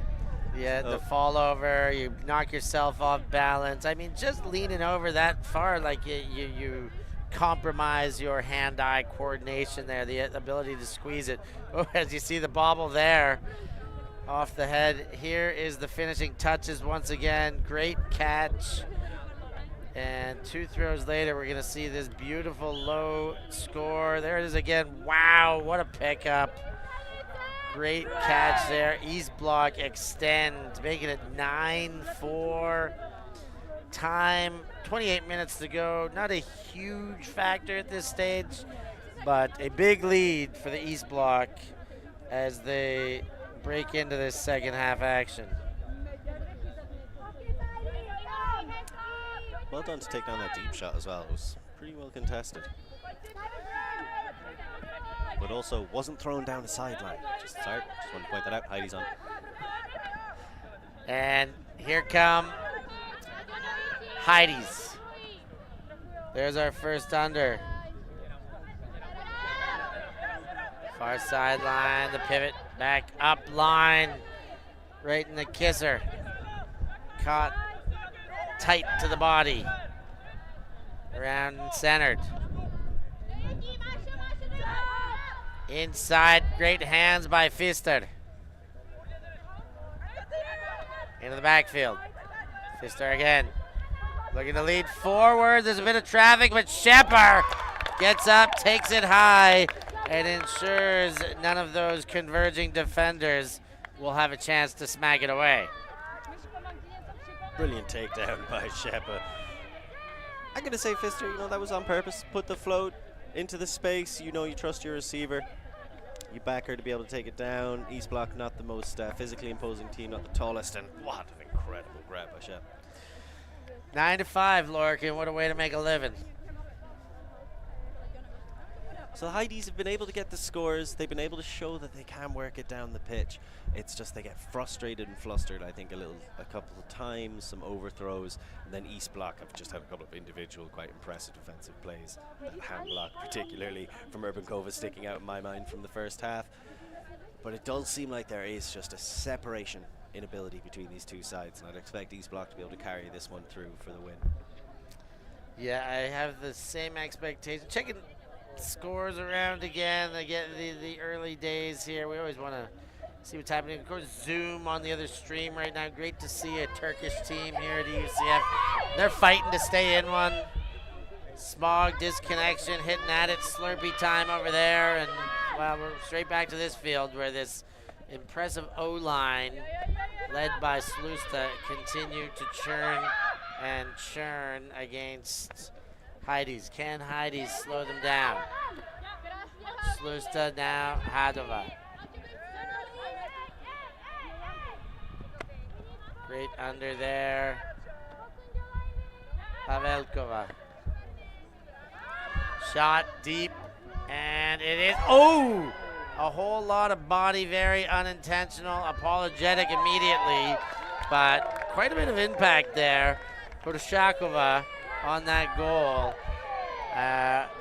Yeah, the fall over, you knock yourself off balance. I mean, just leaning over that far, like you compromise your hand-eye coordination there, the ability to squeeze it. Oh, as you see the bobble there off the head. Here is the finishing touches once again. Great catch. And 2 throws later, we're going to see this beautiful low score. There it is again. Wow, what a pickup. Great catch there. East block extend, making it 9-4. Time, 28 minutes to go. Not a huge factor at this stage, but a big lead for the East block as they break into this second half action. Well done to take down that deep shot as well. It was pretty well contested. But also wasn't thrown down the sideline. Just want to point that out. Heidees on. And here come Heidees. There's our first under. Far sideline, the pivot, back up line, right in the kisser. Caught tight to the body. Around and centered. Inside, great hands by Pfister. Into the backfield. Pfister again. Looking to lead forward. There's a bit of traffic, but Shepard gets up, takes it high, and ensures none of those converging defenders will have a chance to smack it away. Brilliant takedown by Shepard. I'm going to say, Pfister, that was on purpose. Put the float into the space. You trust your receiver. You back her to be able to take it down. East block, not the most physically imposing team, not the tallest, and what an incredible grab by Shep. 9-5, Lorcan. What a way to make a living. So the Heidees have been able to get the scores. They've been able to show that they can work it down the pitch. It's just they get frustrated and flustered, I think, a couple of times, some overthrows, and then East block have just had a couple of individual, quite impressive defensive plays. That hand block, particularly from Urban Cova, sticking out in my mind from the first half. But it does seem like there is just a separation in ability between these two sides, and I'd expect East block to be able to carry this one through for the win. Yeah, I have the same expectation. Checking scores around again. I get the early days here. We always want to see what's happening. Of course, Zoom on the other stream right now. Great to see a Turkish team here at EUCF. They're fighting to stay in one. Smog disconnection, hitting at it. Slurpee time over there. And, well, we're straight back to this field where this impressive O-line led by Slusta continue to churn and churn against Heidees. Can Heidees slow them down? Slusta now Hadova. Great under there. Pavelkova. Shot deep, and it is, oh! A whole lot of body, very unintentional, apologetic immediately, but quite a bit of impact there for Shakova on that goal.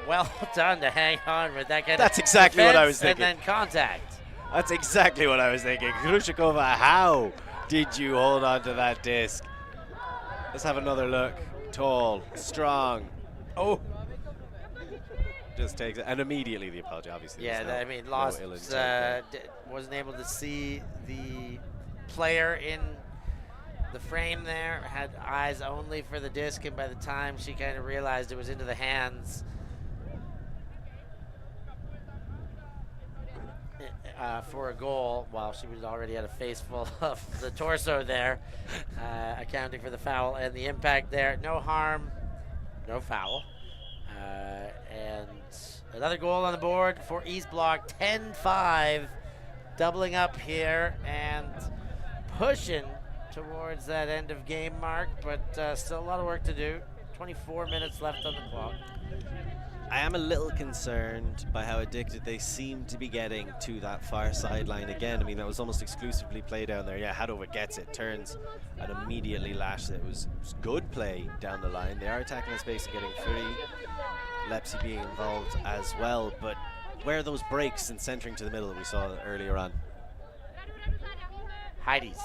Well done to hang on with that kind That's of exactly what I was thinking. And then contact. That's exactly what I was thinking. Khrushcheva, how did you hold on to that disc? Let's have another look. Tall, strong. Oh. Just takes it, and immediately the apology, obviously. Yeah, I mean, lost, wasn't able to see the player in the frame there, had eyes only for the disc, and by the time she kind of realized it was into the hands, for a goal, while she was already had a face full of the torso there, accounting for the foul and the impact there. No harm, no foul. And another goal on the board for East Block, 10-5, doubling up here and pushing towards that end of game mark, but still a lot of work to do. 24 minutes left on the clock. I am a little concerned by how addicted they seem to be getting to that far sideline again. I mean, that was almost exclusively play down there. Yeah, Hadova gets it, turns, and immediately lashes it. It was good play down the line. They are attacking the space and getting free. Lepsy being involved as well, but where are those breaks and centering to the middle that we saw earlier on? Heidees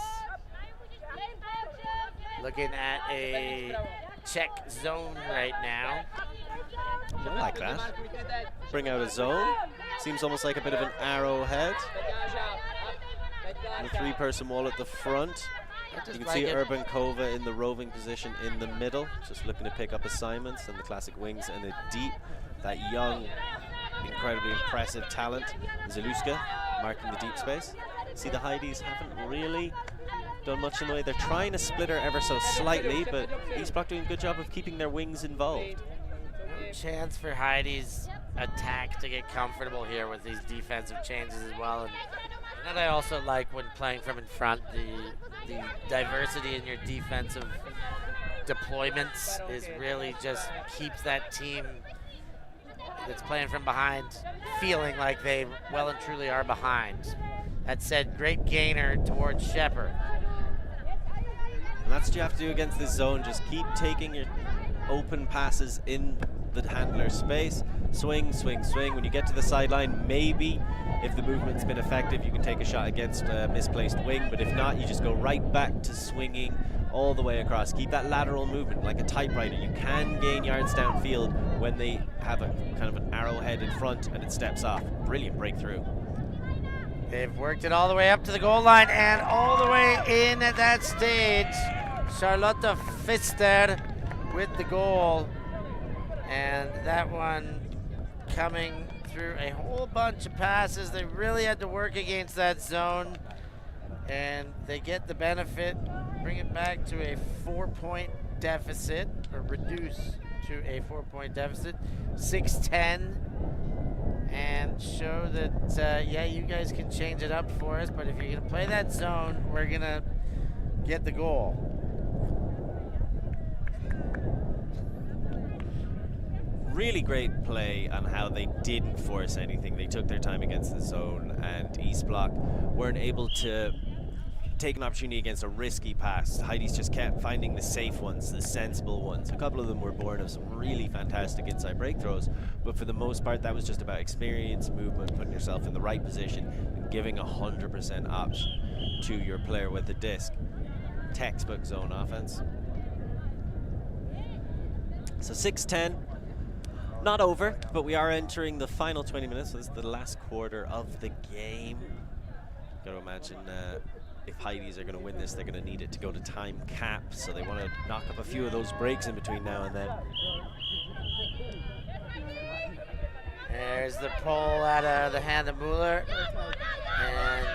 looking at a check zone right now. I like that. Bring out a zone. Seems almost like a bit of an arrowhead. And a 3-person wall at the front. You can see Urban Kova in the roving position in the middle, just looking to pick up assignments, and the classic wings and a deep. That young, incredibly impressive talent, Zaluska, marking the deep space. See, the Heidees haven't really done much in the way. They're trying to split her ever so slightly, but East Block doing a good job of keeping their wings involved. Chance for Heidees attack to get comfortable here with these defensive changes as well. And that I also like when playing from in front. The diversity in your defensive deployments is really just keeps that team that's playing from behind feeling like they well and truly are behind. That said, great gainer towards Shepard. And that's what you have to do against this zone. Just keep taking your open passes in the handler space. Swing, swing, swing. When you get to the sideline, maybe if the movement's been effective, you can take a shot against a misplaced wing. But if not, you just go right back to swinging all the way across. Keep that lateral movement like a typewriter. You can gain yards downfield when they have a kind of an arrowhead in front and it steps off. Brilliant breakthrough. They've worked it all the way up to the goal line and all the way in at that stage. Charlotte Pfister with the goal. And that one coming through a whole bunch of passes. They really had to work against that zone. And they get the benefit, bring it back to a 4-point deficit, or reduce to a 4-point deficit, 6-10. And show that, yeah, you guys can change it up for us, but if you're going to play that zone, we're going to get the goal. Really great play on how they didn't force anything. They took their time against the zone, and East Block weren't able to take an opportunity against a risky pass. Heidees just kept finding the safe ones, the sensible ones. A couple of them were born of some really fantastic inside break throws, but for the most part that was just about experience, movement, putting yourself in the right position, and giving 100% option to your player with the disc. Textbook zone offense. So 6-10. Not over, but we are entering the final 20 minutes, so this is the last quarter of the game. Got to imagine if Heidees are going to win this, they're going to need it to go to time cap, so they want to knock up a few of those breaks in between now and then. There's the pull out of the hand of Mueller, and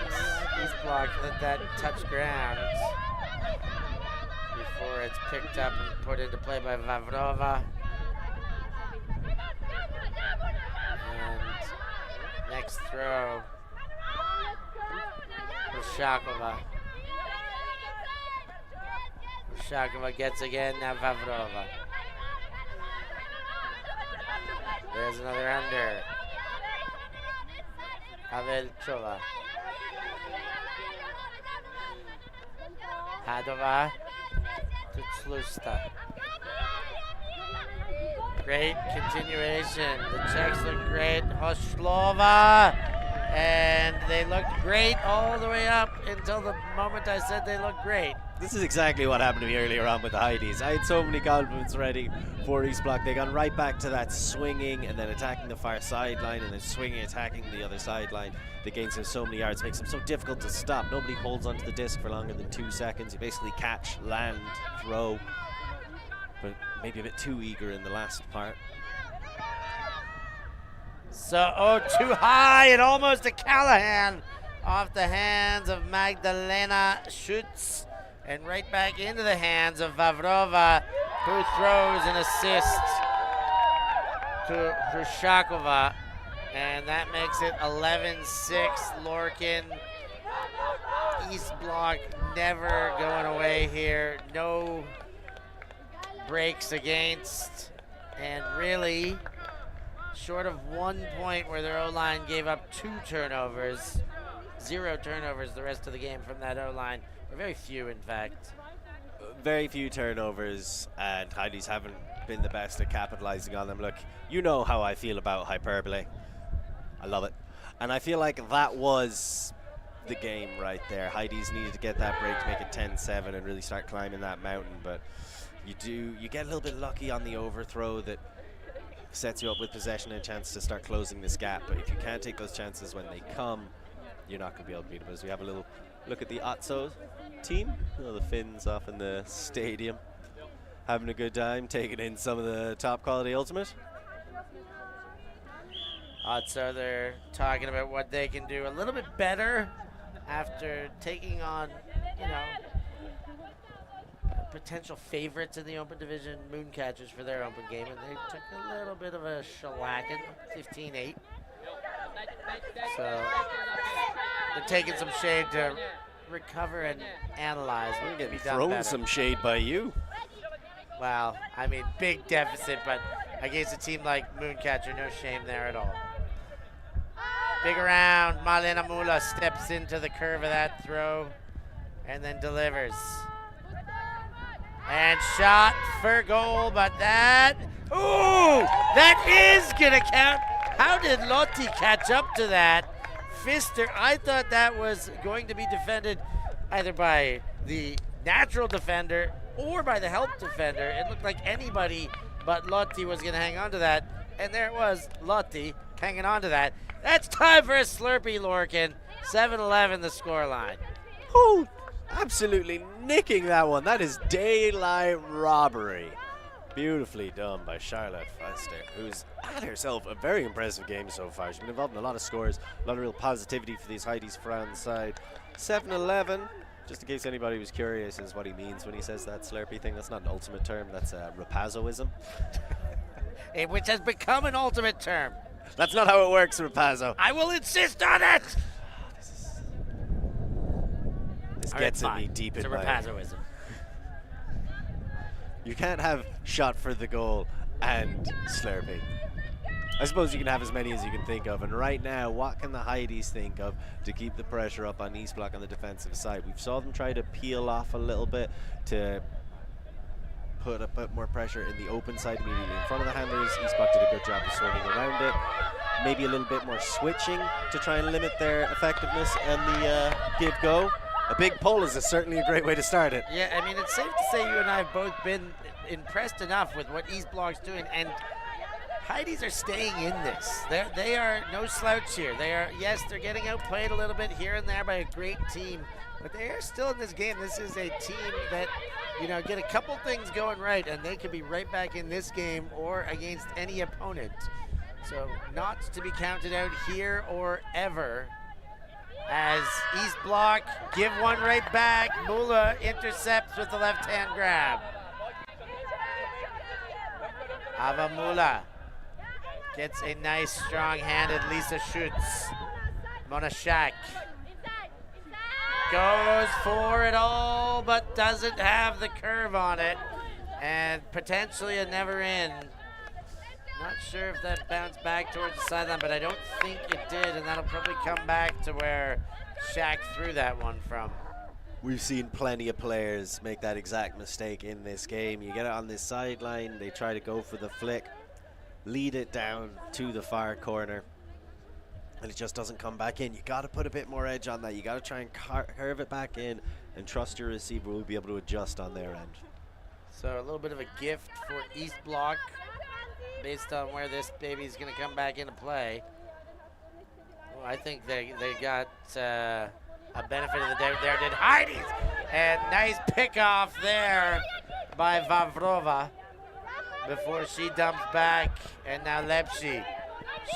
East Block let that touch ground before it's picked up and put into play by Vavrova. And next throw, Rushakova. Rushakova gets again, now Vavrova. There's another under. Havelchova. Hadova to Tlusta. Great continuation. The Czechs look great. Hoslova. And they looked great all the way up until the moment I said they looked great. This is exactly what happened to me earlier on with the Heidees. I had so many compliments ready for East Block. They got right back to that swinging and then attacking the far sideline and then swinging, attacking the other sideline. They gained so many yards, makes them so difficult to stop. Nobody holds onto the disc for longer than 2 seconds. You basically catch, land, throw, but maybe a bit too eager in the last part. So, too high and almost a Callahan off the hands of Magdalena Schutz and right back into the hands of Vavrova, who throws an assist to Rushakova, and that makes it 11-6 Lorcan. East Block never going away here. No breaks against, and really short of 1 point where their O-line gave up 2 turnovers, 0 turnovers the rest of the game from that O-line, or very few in fact. Very few turnovers, and Heidees haven't been the best at capitalizing on them. Look, you know how I feel about hyperbole. I love it. And I feel like that was the game right there. Heidees needed to get that break to make it 10-7 and really start climbing that mountain, but you get a little bit lucky on the overthrow that sets you up with possession and a chance to start closing this gap. But if you can't take those chances when they come, you're not going to be able to beat them. As we have a little look at the Otso team, the Finns off in the stadium, having a good time, taking in some of the top quality ultimate. So they're talking about what they can do a little bit better after taking on, potential favorites in the open division, Mooncatchers, for their open game, and they took a little bit of a shellacking, 15-8. So they're taking some shade to recover and analyze. We're getting thrown some shade by you. Well, I mean, big deficit, but against a team like Mooncatcher, no shame there at all. Big around, Malena Mula steps into the curve of that throw and then delivers. And shot for goal, but that is gonna count. How did Lotti catch up to that? Pfister, I thought that was going to be defended either by the natural defender or by the help defender. It looked like anybody but Lotti was gonna hang on to that. And there it was, Lotti hanging on to that. That's time for a Slurpee, Lorcan. 7-11 the scoreline. Who? Absolutely nicking that one. That is daylight robbery. Beautifully done by Charlotte Pfister, who's had herself a very impressive game so far. She's been involved in a lot of scores, a lot of real positivity for these Heidees Frauen side. 7-11, just in case anybody was curious, is what he means when he says that Slurpee thing. That's not an ultimate term, that's a Rapazzoism. Which has become an ultimate term. That's not how it works, Rapazzo. I will insist on it! This gets at me deep in my... It's a Rapazzoism. You can't have shot for the goal and Slurpee. I suppose you can have as many as you can think of, and right now, what can the Heidees think of to keep the pressure up on East Block on the defensive side? We've saw them try to peel off a little bit to put a bit more pressure in the open side immediately in front of the handlers. East Block did a good job of swinging around it. Maybe a little bit more switching to try and limit their effectiveness and the give-go. A big pull is certainly a great way to start it. Yeah, I mean, it's safe to say you and I have both been impressed enough with what East Block's doing, and Heidees are staying in this. They are no slouch here. They are, yes, they're getting outplayed a little bit here and there by a great team, but they are still in this game. This is a team that, get a couple things going right, and they could be right back in this game or against any opponent. So not to be counted out here or ever. As East Block give one right back. Mula intercepts with the left-hand grab. Ava Mula gets a nice strong-handed Lisa Schutz. Mona Shack goes for it all, but doesn't have the curve on it. And potentially a never in. Not sure if that bounced back towards the sideline, but I don't think it did, and that'll probably come back to where Shaq threw that one from. We've seen plenty of players make that exact mistake in this game. You get it on this sideline, they try to go for the flick, lead it down to the far corner, and it just doesn't come back in. You got to put a bit more edge on that. You got to try and curve it back in and trust your receiver will be able to adjust on their end. So a little bit of a gift for East Block, based on where this baby's going to come back into play. Well, I think they got a benefit of the doubt there, did Heidees. And nice pick off there by Vavrova before she dumps back. And now Lepshi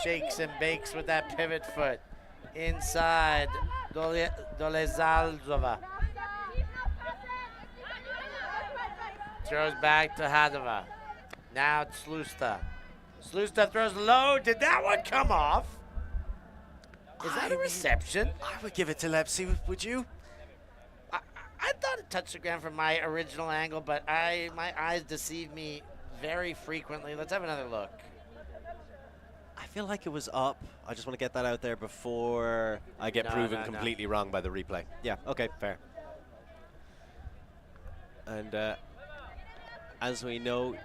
shakes and bakes with that pivot foot inside Dolezalzova. Throws back to Hadova. Now it's Slusta. Slusta throws low. Did that one come off? Is that a reception? I would give it to Lepsi, would you? I thought it touched the ground from my original angle, but my eyes deceive me very frequently. Let's have another look. I feel like it was up. I just want to get that out there before I get proven completely wrong by the replay. Yeah, okay, fair. And as we know,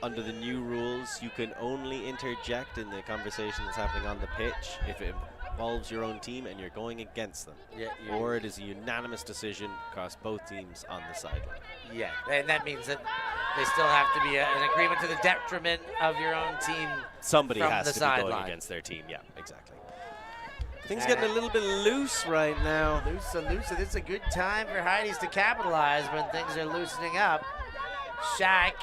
under the new rules, you can only interject in the conversation that's happening on the pitch if it involves your own team and you're going against them. Yeah, or it is a unanimous decision across both teams on the sideline. Yeah, and that means that they still have to be an agreement to the detriment of your own team. Somebody from has the to be sideline. going against their team. Yeah, exactly. Things getting a little bit loose right now. Loose. This is a good time for Heidees to capitalize when things are loosening up. Shaq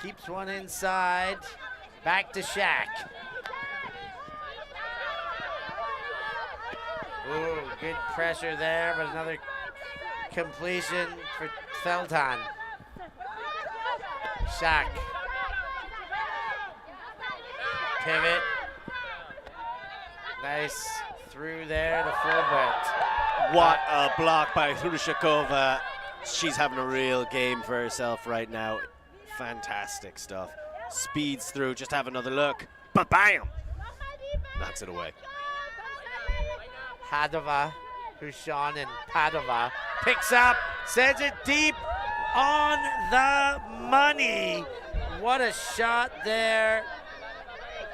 keeps one inside. Back to Shaq. Ooh, good pressure there, but another completion for Feldhan. Shaq. Pivot. Nice through there to fullback. What a block by Hrushakova. She's having a real game for herself right now. Fantastic stuff. Speeds through, just have another look. Ba-bam! Knocks it away. Padova, Hushan and Padova picks up, sends it deep on the money. What a shot there.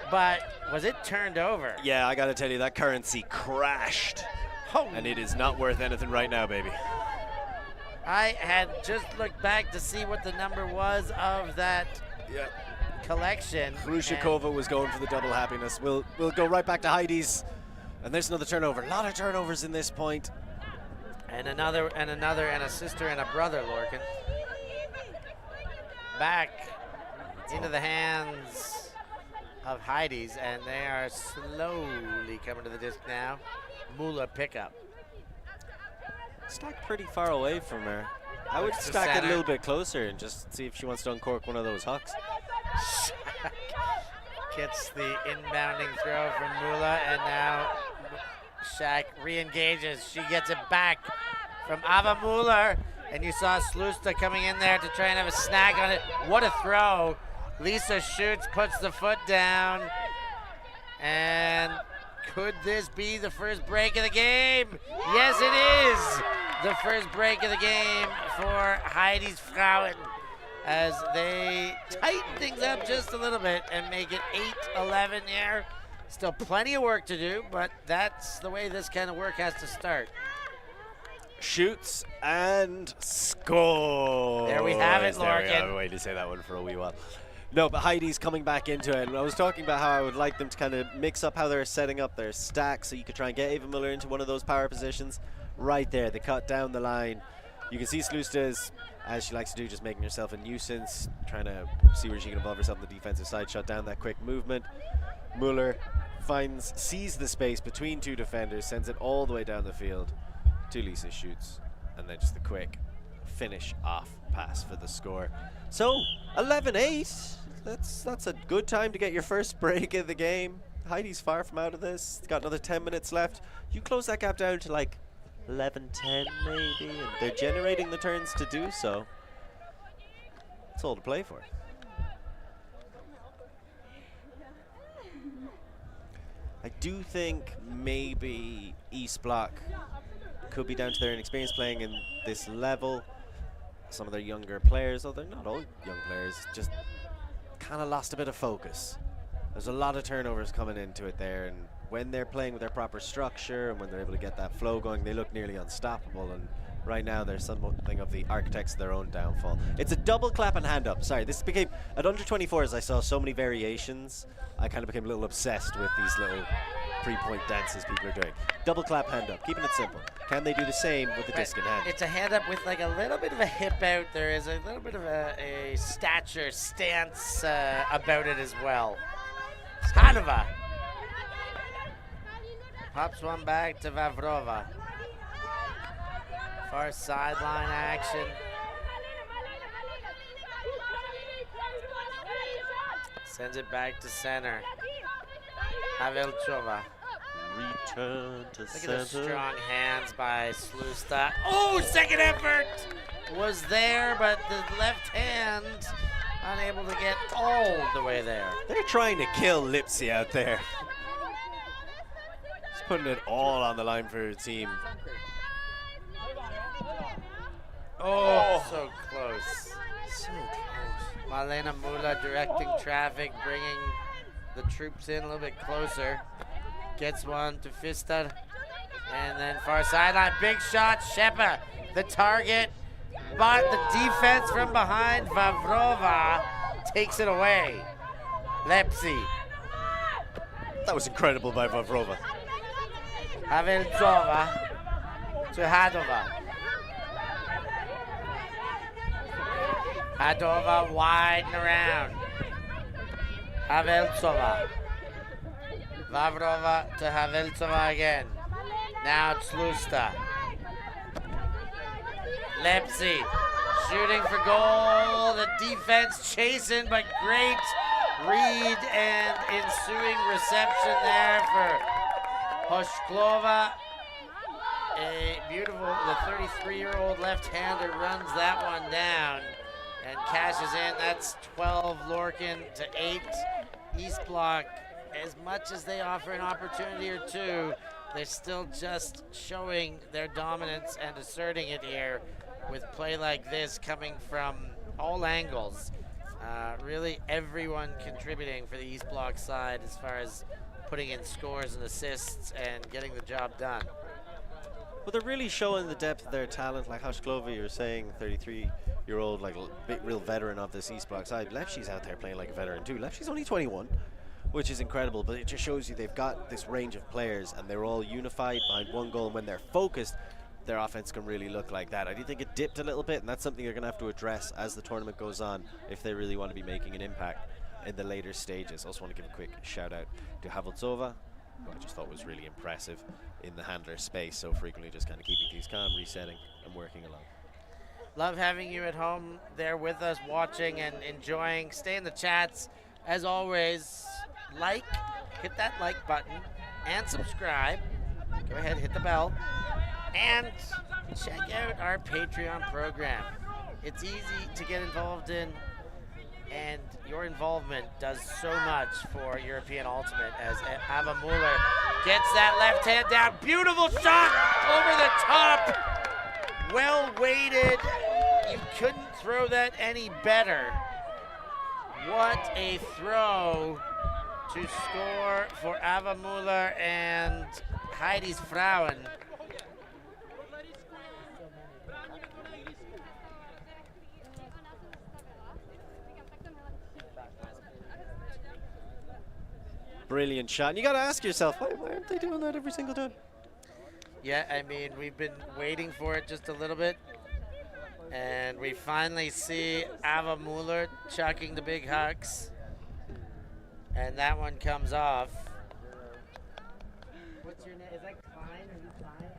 But was it turned over? Yeah, I gotta tell you, that currency crashed. Oh. And it is not worth anything right now, baby. I had just looked back to see what the number was of that collection. Hrushakova was going for the double happiness. We'll go right back to Heidees. And there's another turnover. A lot of turnovers in this point. And another, and a sister and a brother, Lorcan. Back into the hands of Heidees, and they are slowly coming to the disc now. Mula pickup. Stacked pretty far away from her. I would stack it a little bit closer and just see if she wants to uncork one of those hucks. Gets the inbounding throw from Mula, and now Shaq re-engages. She gets it back from Ava Muller, and you saw Slusta coming in there to try and have a snag on it. What a throw. Lisa shoots, puts the foot down, and could this be the first break of the game? Yes, it is the first break of the game for Heidees Frauen as they tighten things up just a little bit and make it 8-11 here. Still plenty of work to do, but that's the way this kind of work has to start. Shoots and scores. There we have it, Lorcan. I've been waiting to say that one for a wee while. No, but Heidees coming back into it. And I was talking about how I would like them to kind of mix up how they're setting up their stack so you could try and get Ava Muller into one of those power positions. Right there, they cut down the line. You can see Slusta's, as she likes to do, just making herself a nuisance, trying to see where she can involve herself on the defensive side, shut down that quick movement. Muller sees the space between two defenders, sends it all the way down the field to Lisa, shoots, and then just the quick finish off pass for the score. So 11-8. That's a good time to get your first break of the game. Heidees far from out of this. It's got another 10 minutes left. You close that gap down to like 11-10 maybe, and they're generating the turns to do so. That's all to play for. I do think maybe East Block could be down to their inexperience playing in this level. Some of their younger players, although not all young players, just kind of lost a bit of focus. There's a lot of turnovers coming into it there, and when they're playing with their proper structure and when they're able to get that flow going, they look nearly unstoppable. And right now they're something of the architects of their own downfall. It's a double clap and hand up. Sorry, this became, at under 24s I saw so many variations, I kind of became a little obsessed with these little 3-point dances people are doing. Double clap, hand up, keeping it simple. Can they do the same with the disc in hand? It's a hand up with like a little bit of a hip out. There is a little bit of a stature stance about it as well. Hanova pops one back to Vavrova. Far sideline action. Sends it back to center. Havelchova. Return to Look center. at the strong hands by Slusta. Oh, second effort was there, but the left hand unable to get all the way there. They're trying to kill Lipsy out there. Just putting it all on the line for her team. Oh, so close. So close. Marlena Mula directing traffic, bringing the troops in a little bit closer. gets one to Fister. And then far sideline, big shot, Shepa, the target. But the defense from behind, Vavrova takes it away. Lepsi. That was incredible by Vavrova. Haveltsova to Hadova. Hadova wide and around. Haveltsova. Vavrova to Haveltsova again. Now it's Lusta. Lepsi shooting for goal. The defense chasing, but great read and ensuing reception there for Hoshklova. A beautiful, the 33-year-old left-hander runs that one down and cashes in. That's 12 Lorcan to 8 East Block. As much as they offer an opportunity or two, they're still just showing their dominance and asserting it here with play like this coming from all angles. Really everyone contributing for the East Block side as far as putting in scores and assists and getting the job done. Well, they're really showing the depth of their talent. Like Hoshklova, you were saying, 33-year-old, like real veteran of this East Block side. Lepsi's out there playing like a veteran too. Lepsi's only 21, which is incredible, but it just shows you they've got this range of players and they're all unified behind one goal, and when they're focused, their offense can really look like that. I do think it dipped a little bit, and that's something you're going to have to address as the tournament goes on if they really want to be making an impact in the later stages. Also want to give a quick shout out to Haveltsova, who I just thought was really impressive in the handler space, so frequently just kind of keeping things calm, resetting and working along. Love having you at home there with us, watching and enjoying. Stay in the chats. As always, hit that like button and subscribe. Go ahead, hit the bell. And check out our Patreon program. It's easy to get involved in, and your involvement does so much for European Ultimate as Ava Muller gets that left hand down. Beautiful shot over the top. Well weighted. You couldn't throw that any better. What a throw to score for Ava Muller and Heidees Frauen. Brilliant shot. And you got to ask yourself, why aren't they doing that every single time? Yeah, I mean, we've been waiting for it just a little bit. And we finally see Ava Muller chucking the big hucks. And that one comes off. What's your name? Is that Klein? Are you Klein?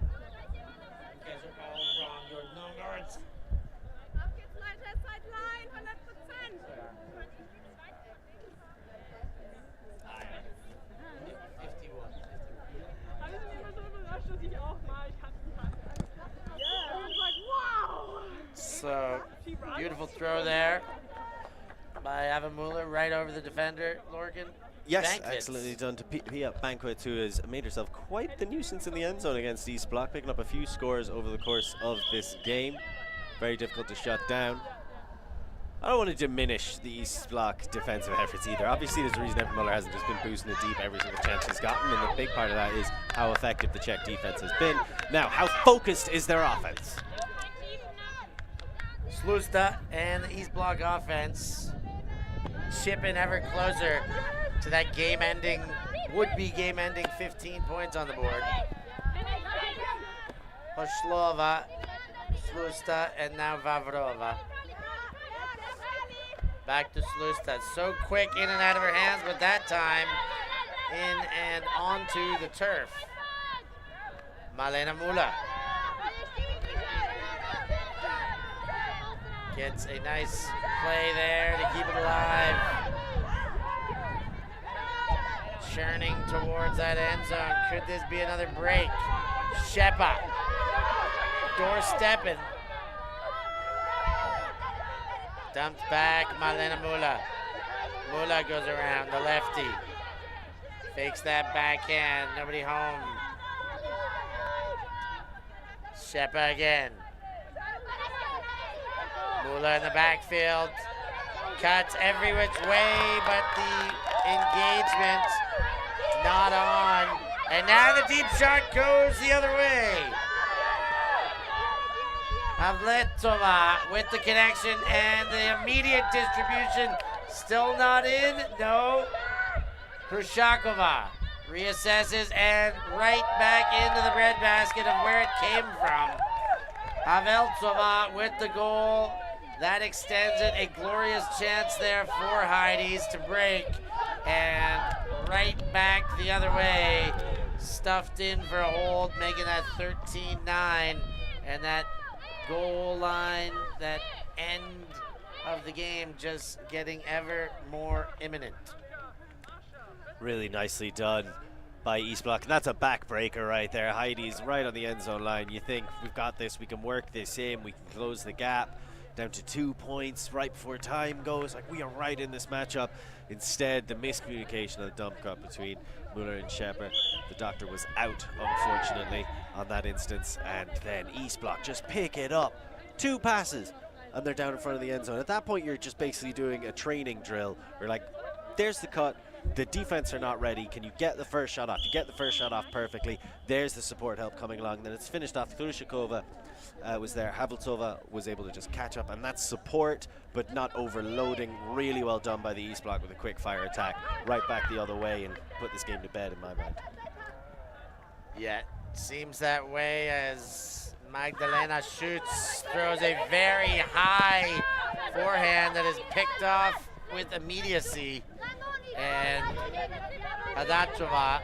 You guys are all wrong. You're no guards. So, beautiful throw there by Ava Muller right over the defender, Lorcan. Yes, Banquets. excellently done to Pia Banquet, who has made herself quite the nuisance in the end zone against East Block, picking up a few scores over the course of this game. Very difficult to shut down. I don't want to diminish the East Block defensive efforts either. Obviously, there's a reason Ava Muller hasn't just been boosting it deep every single chance she's gotten, and the big part of that is how effective the Czech defense has been. Now, how focused is their offense? Slusta and the East Block offense chipping ever closer to that game-ending, would-be game-ending 15 points on the board. Hoshklova, Slusta, and now Vavrova. Back to Slusta. So quick in and out of her hands, but that time in and onto the turf. Malena Muller gets a nice play there to keep it alive. Churning towards that end zone. Could this be another break? Shepa doorstepping. Dumped back, Malena Muller. Muller goes around, the lefty. Fakes that backhand, nobody home. Shepa again. Muller in the backfield. Cuts every which way, but the engagement not on. And now the deep shot goes the other way. Havletova with the connection and the immediate distribution. Still not in. No. Krushakova reassesses and right back into the breadbasket of where it came from. Havletova with the goal. That extends it. A glorious chance there for Heidees to break. And right back the other way. Stuffed in for a hold, making that 13-9. And that goal line, that end of the game just getting ever more imminent. Really nicely done by East Block. And that's a backbreaker right there. Heidees right on the end zone line. You think, we've got this, we can work this in, we can close the gap down to 2 points right before time goes. Like, we are right in this matchup. Instead, the miscommunication of the dump cut between Muller and Shepard. The doctor was out, unfortunately, on that instance. And then East Block just pick it up. 2 passes, and they're down in front of the end zone. At that point, you're just basically doing a training drill. We're like, there's the cut. The defense are not ready. Can you get the first shot off? You get the first shot off perfectly. There's the support help coming along. Then it's finished off. Krushakova was there. Havletova was able to just catch up, and that's support, but not overloading. Really well done by the East Block with a quick fire attack. Right back the other way and put this game to bed in my mind. Yeah, seems that way as Magdalena shoots, throws a very high forehand that is picked off with immediacy. And Havletova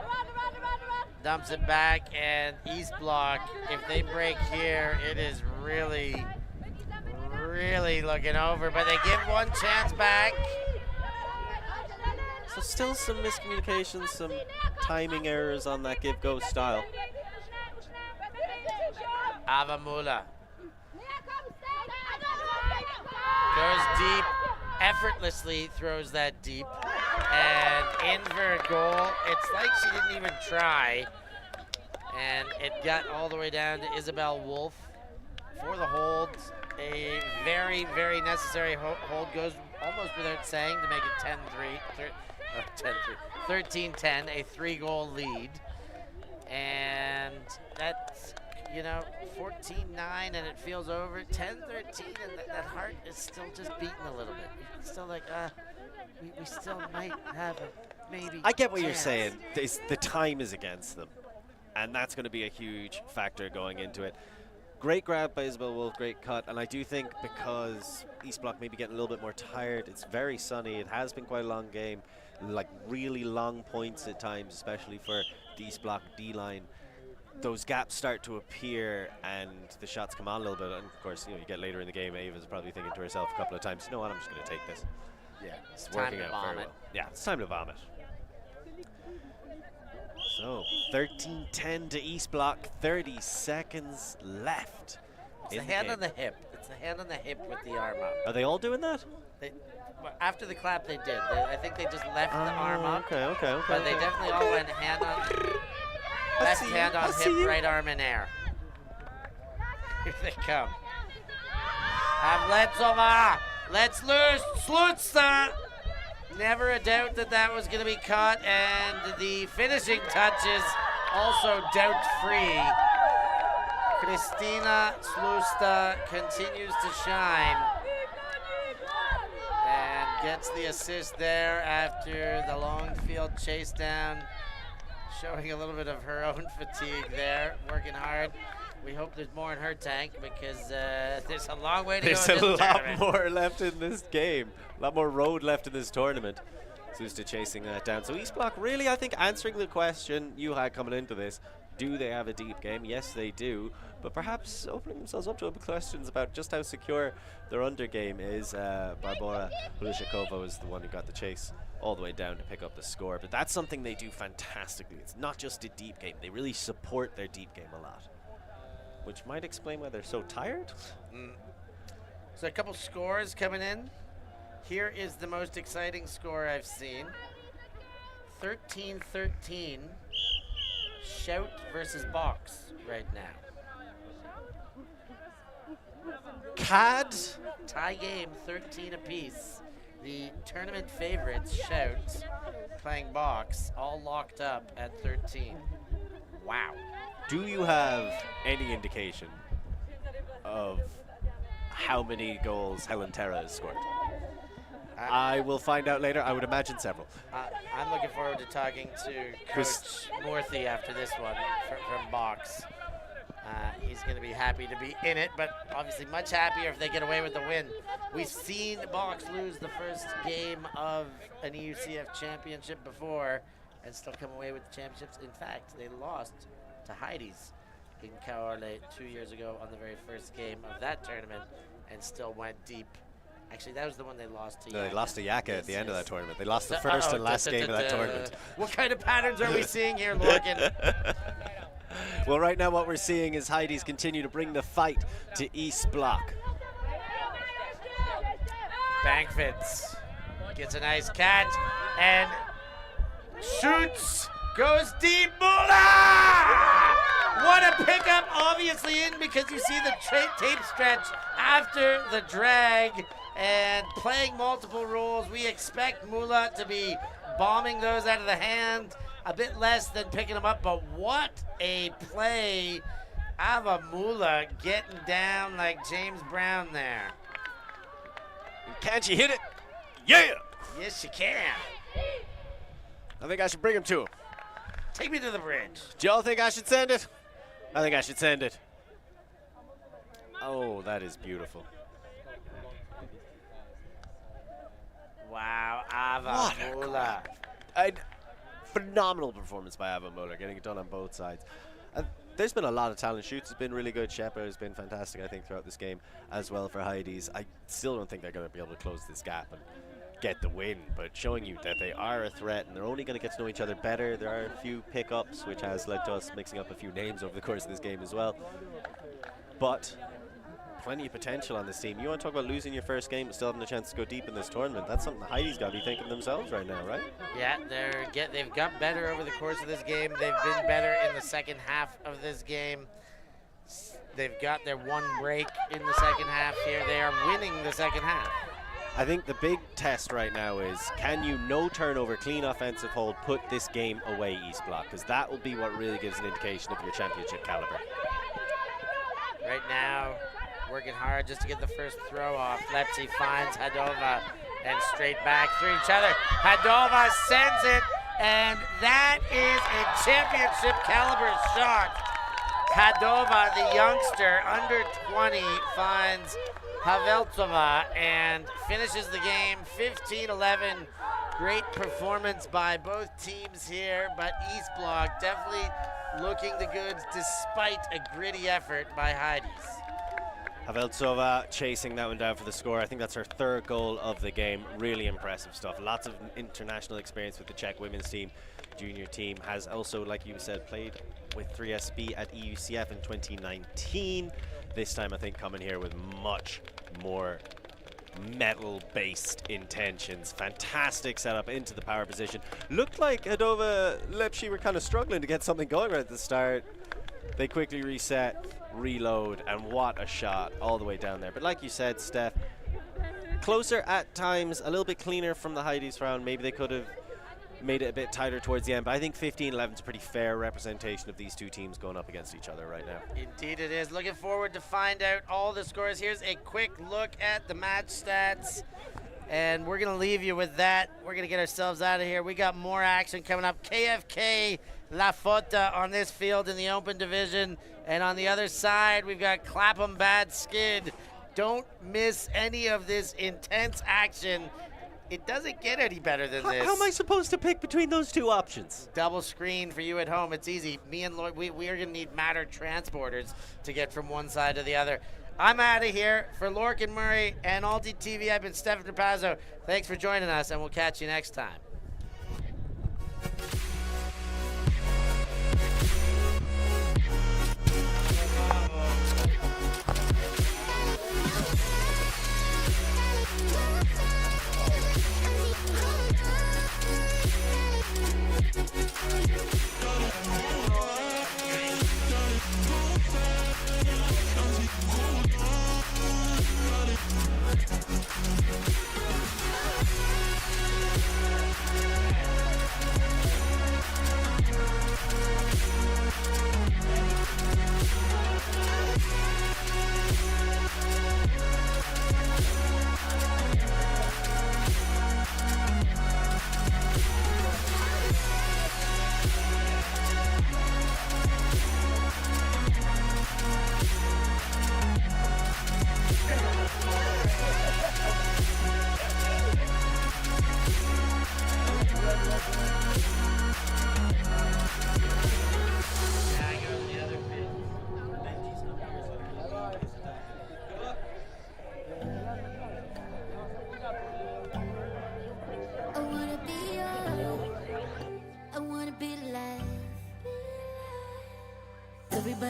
dumps it back, and East Block, if they break here, it is really, really looking over. But they give one chance back. So still some miscommunications, some timing errors on that give-go style. Avamula goes deep, effortlessly throws that deep, and in for a goal. It's like she didn't even try, and it got all the way down to Isabel Wolf for the hold. A very, very necessary hold, goes almost without saying to make it 13-10, a 3-goal lead. And that's, you know, 14-9, and it feels over. 10-13, and that heart is still just beating a little bit. It's still like, we still might have a maybe. I get what you're chance. saying. The time is against them, and that's going to be a huge factor going into it. Great grab by Isabel Wolf, great cut, and I do think because East Block may be getting a little bit more tired, it's very sunny, it has been quite a long game, like really long points at times, especially for the East Block D-line. Those gaps start to appear and the shots come on a little bit, and of course, you know, you get later in the game, Ava's probably thinking to herself a couple of times, you know what, I'm just going to take this. Yeah, it's working out very well. Yeah, it's time to vomit. So, 13-10 to East Block, 30 seconds left. It's the hand on the hip. It's the hand on the hip with the arm up. Are they all doing that? Well, after the clap, they did. I think they just left the arm up. Okay. But they definitely all went hand on left hand on hip, right arm in air. Here they come. Havletova, let's loose, Slutsa. Never a doubt that that was going to be caught, and the finishing touches also doubt-free. Kristina Slusta continues to shine and gets the assist there after the long field chase down, showing a little bit of her own fatigue there, working hard. We hope there's more in her tank because there's a long way to go in this tournament. There's a lot more left in this game. A lot more road left in this tournament. Susta chasing that down. So East Block really, I think, answering the question you had coming into this. Do they have a deep game? Yes, they do. But perhaps opening themselves up to questions about just how secure their under game is. Barbara Polishakova was the one who got the chase all the way down to pick up the score. But that's something they do fantastically. It's not just a deep game. They really support their deep game a lot, which might explain why they're so tired. So a couple scores coming in. Here is the most exciting score I've seen. 13-13. Shout versus Box right now. CAD? Tie game, 13 apiece. the tournament favorites, Shout, playing box, all locked up at 13. Wow. Do you have any indication of how many goals Helen Terra has scored? I will find out later. I would imagine several. I'm looking forward to talking to Coach Morthy after this one from box. He's going to be happy to be in it, but obviously much happier if they get away with the win. We've seen box lose the first game of an EUCF championship before and still come away with the championships. In fact, they lost to Heidees in Kaorle 2 years ago on the very first game of that tournament and still went deep. Actually, that was the one they lost to. No, Yaka. they lost to Yaka at the end of that tournament. They lost the first and last game of that tournament. What kind of patterns are we seeing here, Lorcan? Well, right now what we're seeing is Heidees continue to bring the fight to East Block. Bankfits gets a nice catch and shoots, goes deep, Mula! What a pickup, obviously in because you see the tape stretch after the drag and playing multiple roles. We expect Mula to be bombing those out of the hand, a bit less than picking them up, but what a play. Ava Mula getting down like James Brown there. Can she hit it? Yeah! Yes, she can. I think I should bring him to him. Take me to the bridge. Do y'all think I should send it? I think I should send it. Oh, that is beautiful. Wow, Ava Mula. Phenomenal performance by Ava Muller, getting it done on both sides. There's been a lot of talent. Shoots has been really good. Shepard has been fantastic, I think, throughout this game as well for Heidees. I still don't think they're going to be able to close this gap and get the win, but showing you that they are a threat and they're only going to get to know each other better. There are a few pickups, which has led to us mixing up a few names over the course of this game as well. But plenty of potential on this team. You want to talk about losing your first game but still having a chance to go deep in this tournament. That's something the Heidees got to be thinking themselves right now, right? Yeah, they've got better over the course of this game. They've been better in the second half of this game. They've got their one break in the second half here. They are winning the second half. I think the big test right now is, can you no turnover, clean offensive hold, put this game away, East Block? Because that will be what really gives an indication of your championship caliber. Right now, working hard just to get the first throw off. Lepsy finds Hadova and straight back through each other. Hadova sends it, and that is a championship caliber shot. Hadova, the youngster, under 20, finds Haveltsova and finishes the game 15-11. Great performance by both teams here, but East Block definitely looking the goods despite a gritty effort by Heidees. Haveltsova chasing that one down for the score. I think that's her third goal of the game. Really impressive stuff. Lots of international experience with the Czech women's team. Junior team has also, like you said, played with 3SB at EUCF in 2019. This time, I think, coming here with much more metal-based intentions. Fantastic setup into the power position. Looked like Hadova Lepsi were kind of struggling to get something going right at the start. They quickly reset, reload, and what a shot all the way down there. But like you said, Steph, closer at times, a little bit cleaner from the Heidees round. Maybe they could have made it a bit tighter towards the end, but I think 15-11 is a pretty fair representation of these two teams going up against each other right now. Indeed it is. Looking forward to find out all the scores. Here's a quick look at the match stats, and we're going to leave you with that. We're going to get ourselves out of here. We got more action coming up. KFK La Fota on this field in the open division, and on the other side, we've got Clapham Bad Skid. Don't miss any of this intense action. It doesn't get any better than this. How am I supposed to pick between those two options? Double screen for you at home. It's easy. Me and Lloyd, we are going to need Matter transporters to get from one side to the other. I'm out of here. For Lorcan Murray and ULTI.TV, I've been Stefan Trapazzo. Thanks for joining us, and we'll catch you next time.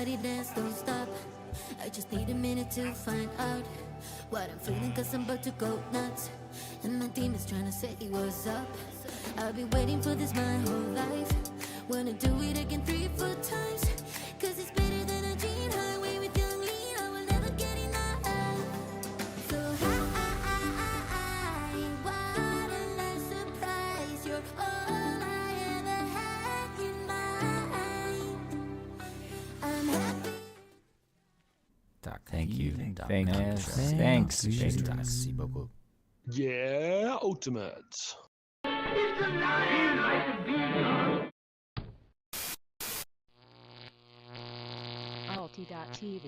Everybody dance, don't stop. I just need a minute to find out what I'm feeling, cause I'm about to go nuts. And my team is trying to say what's up. I've been waiting for this my whole life. Wanna do it again 3-4 times, cause it's better than a dream. Highway with young lean, I will never get enough. So what a nice surprise. You're all I ever had in mind. I'm happy. Thank you. Thanks. Merci beaucoup. Yeah, Ultimate. ULTI.TV.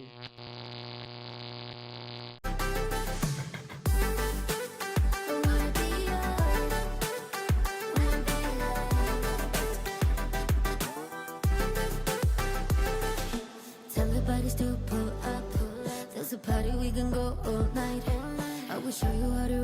Tell everybody to pull up. There's a party we can go all night. I will show you how to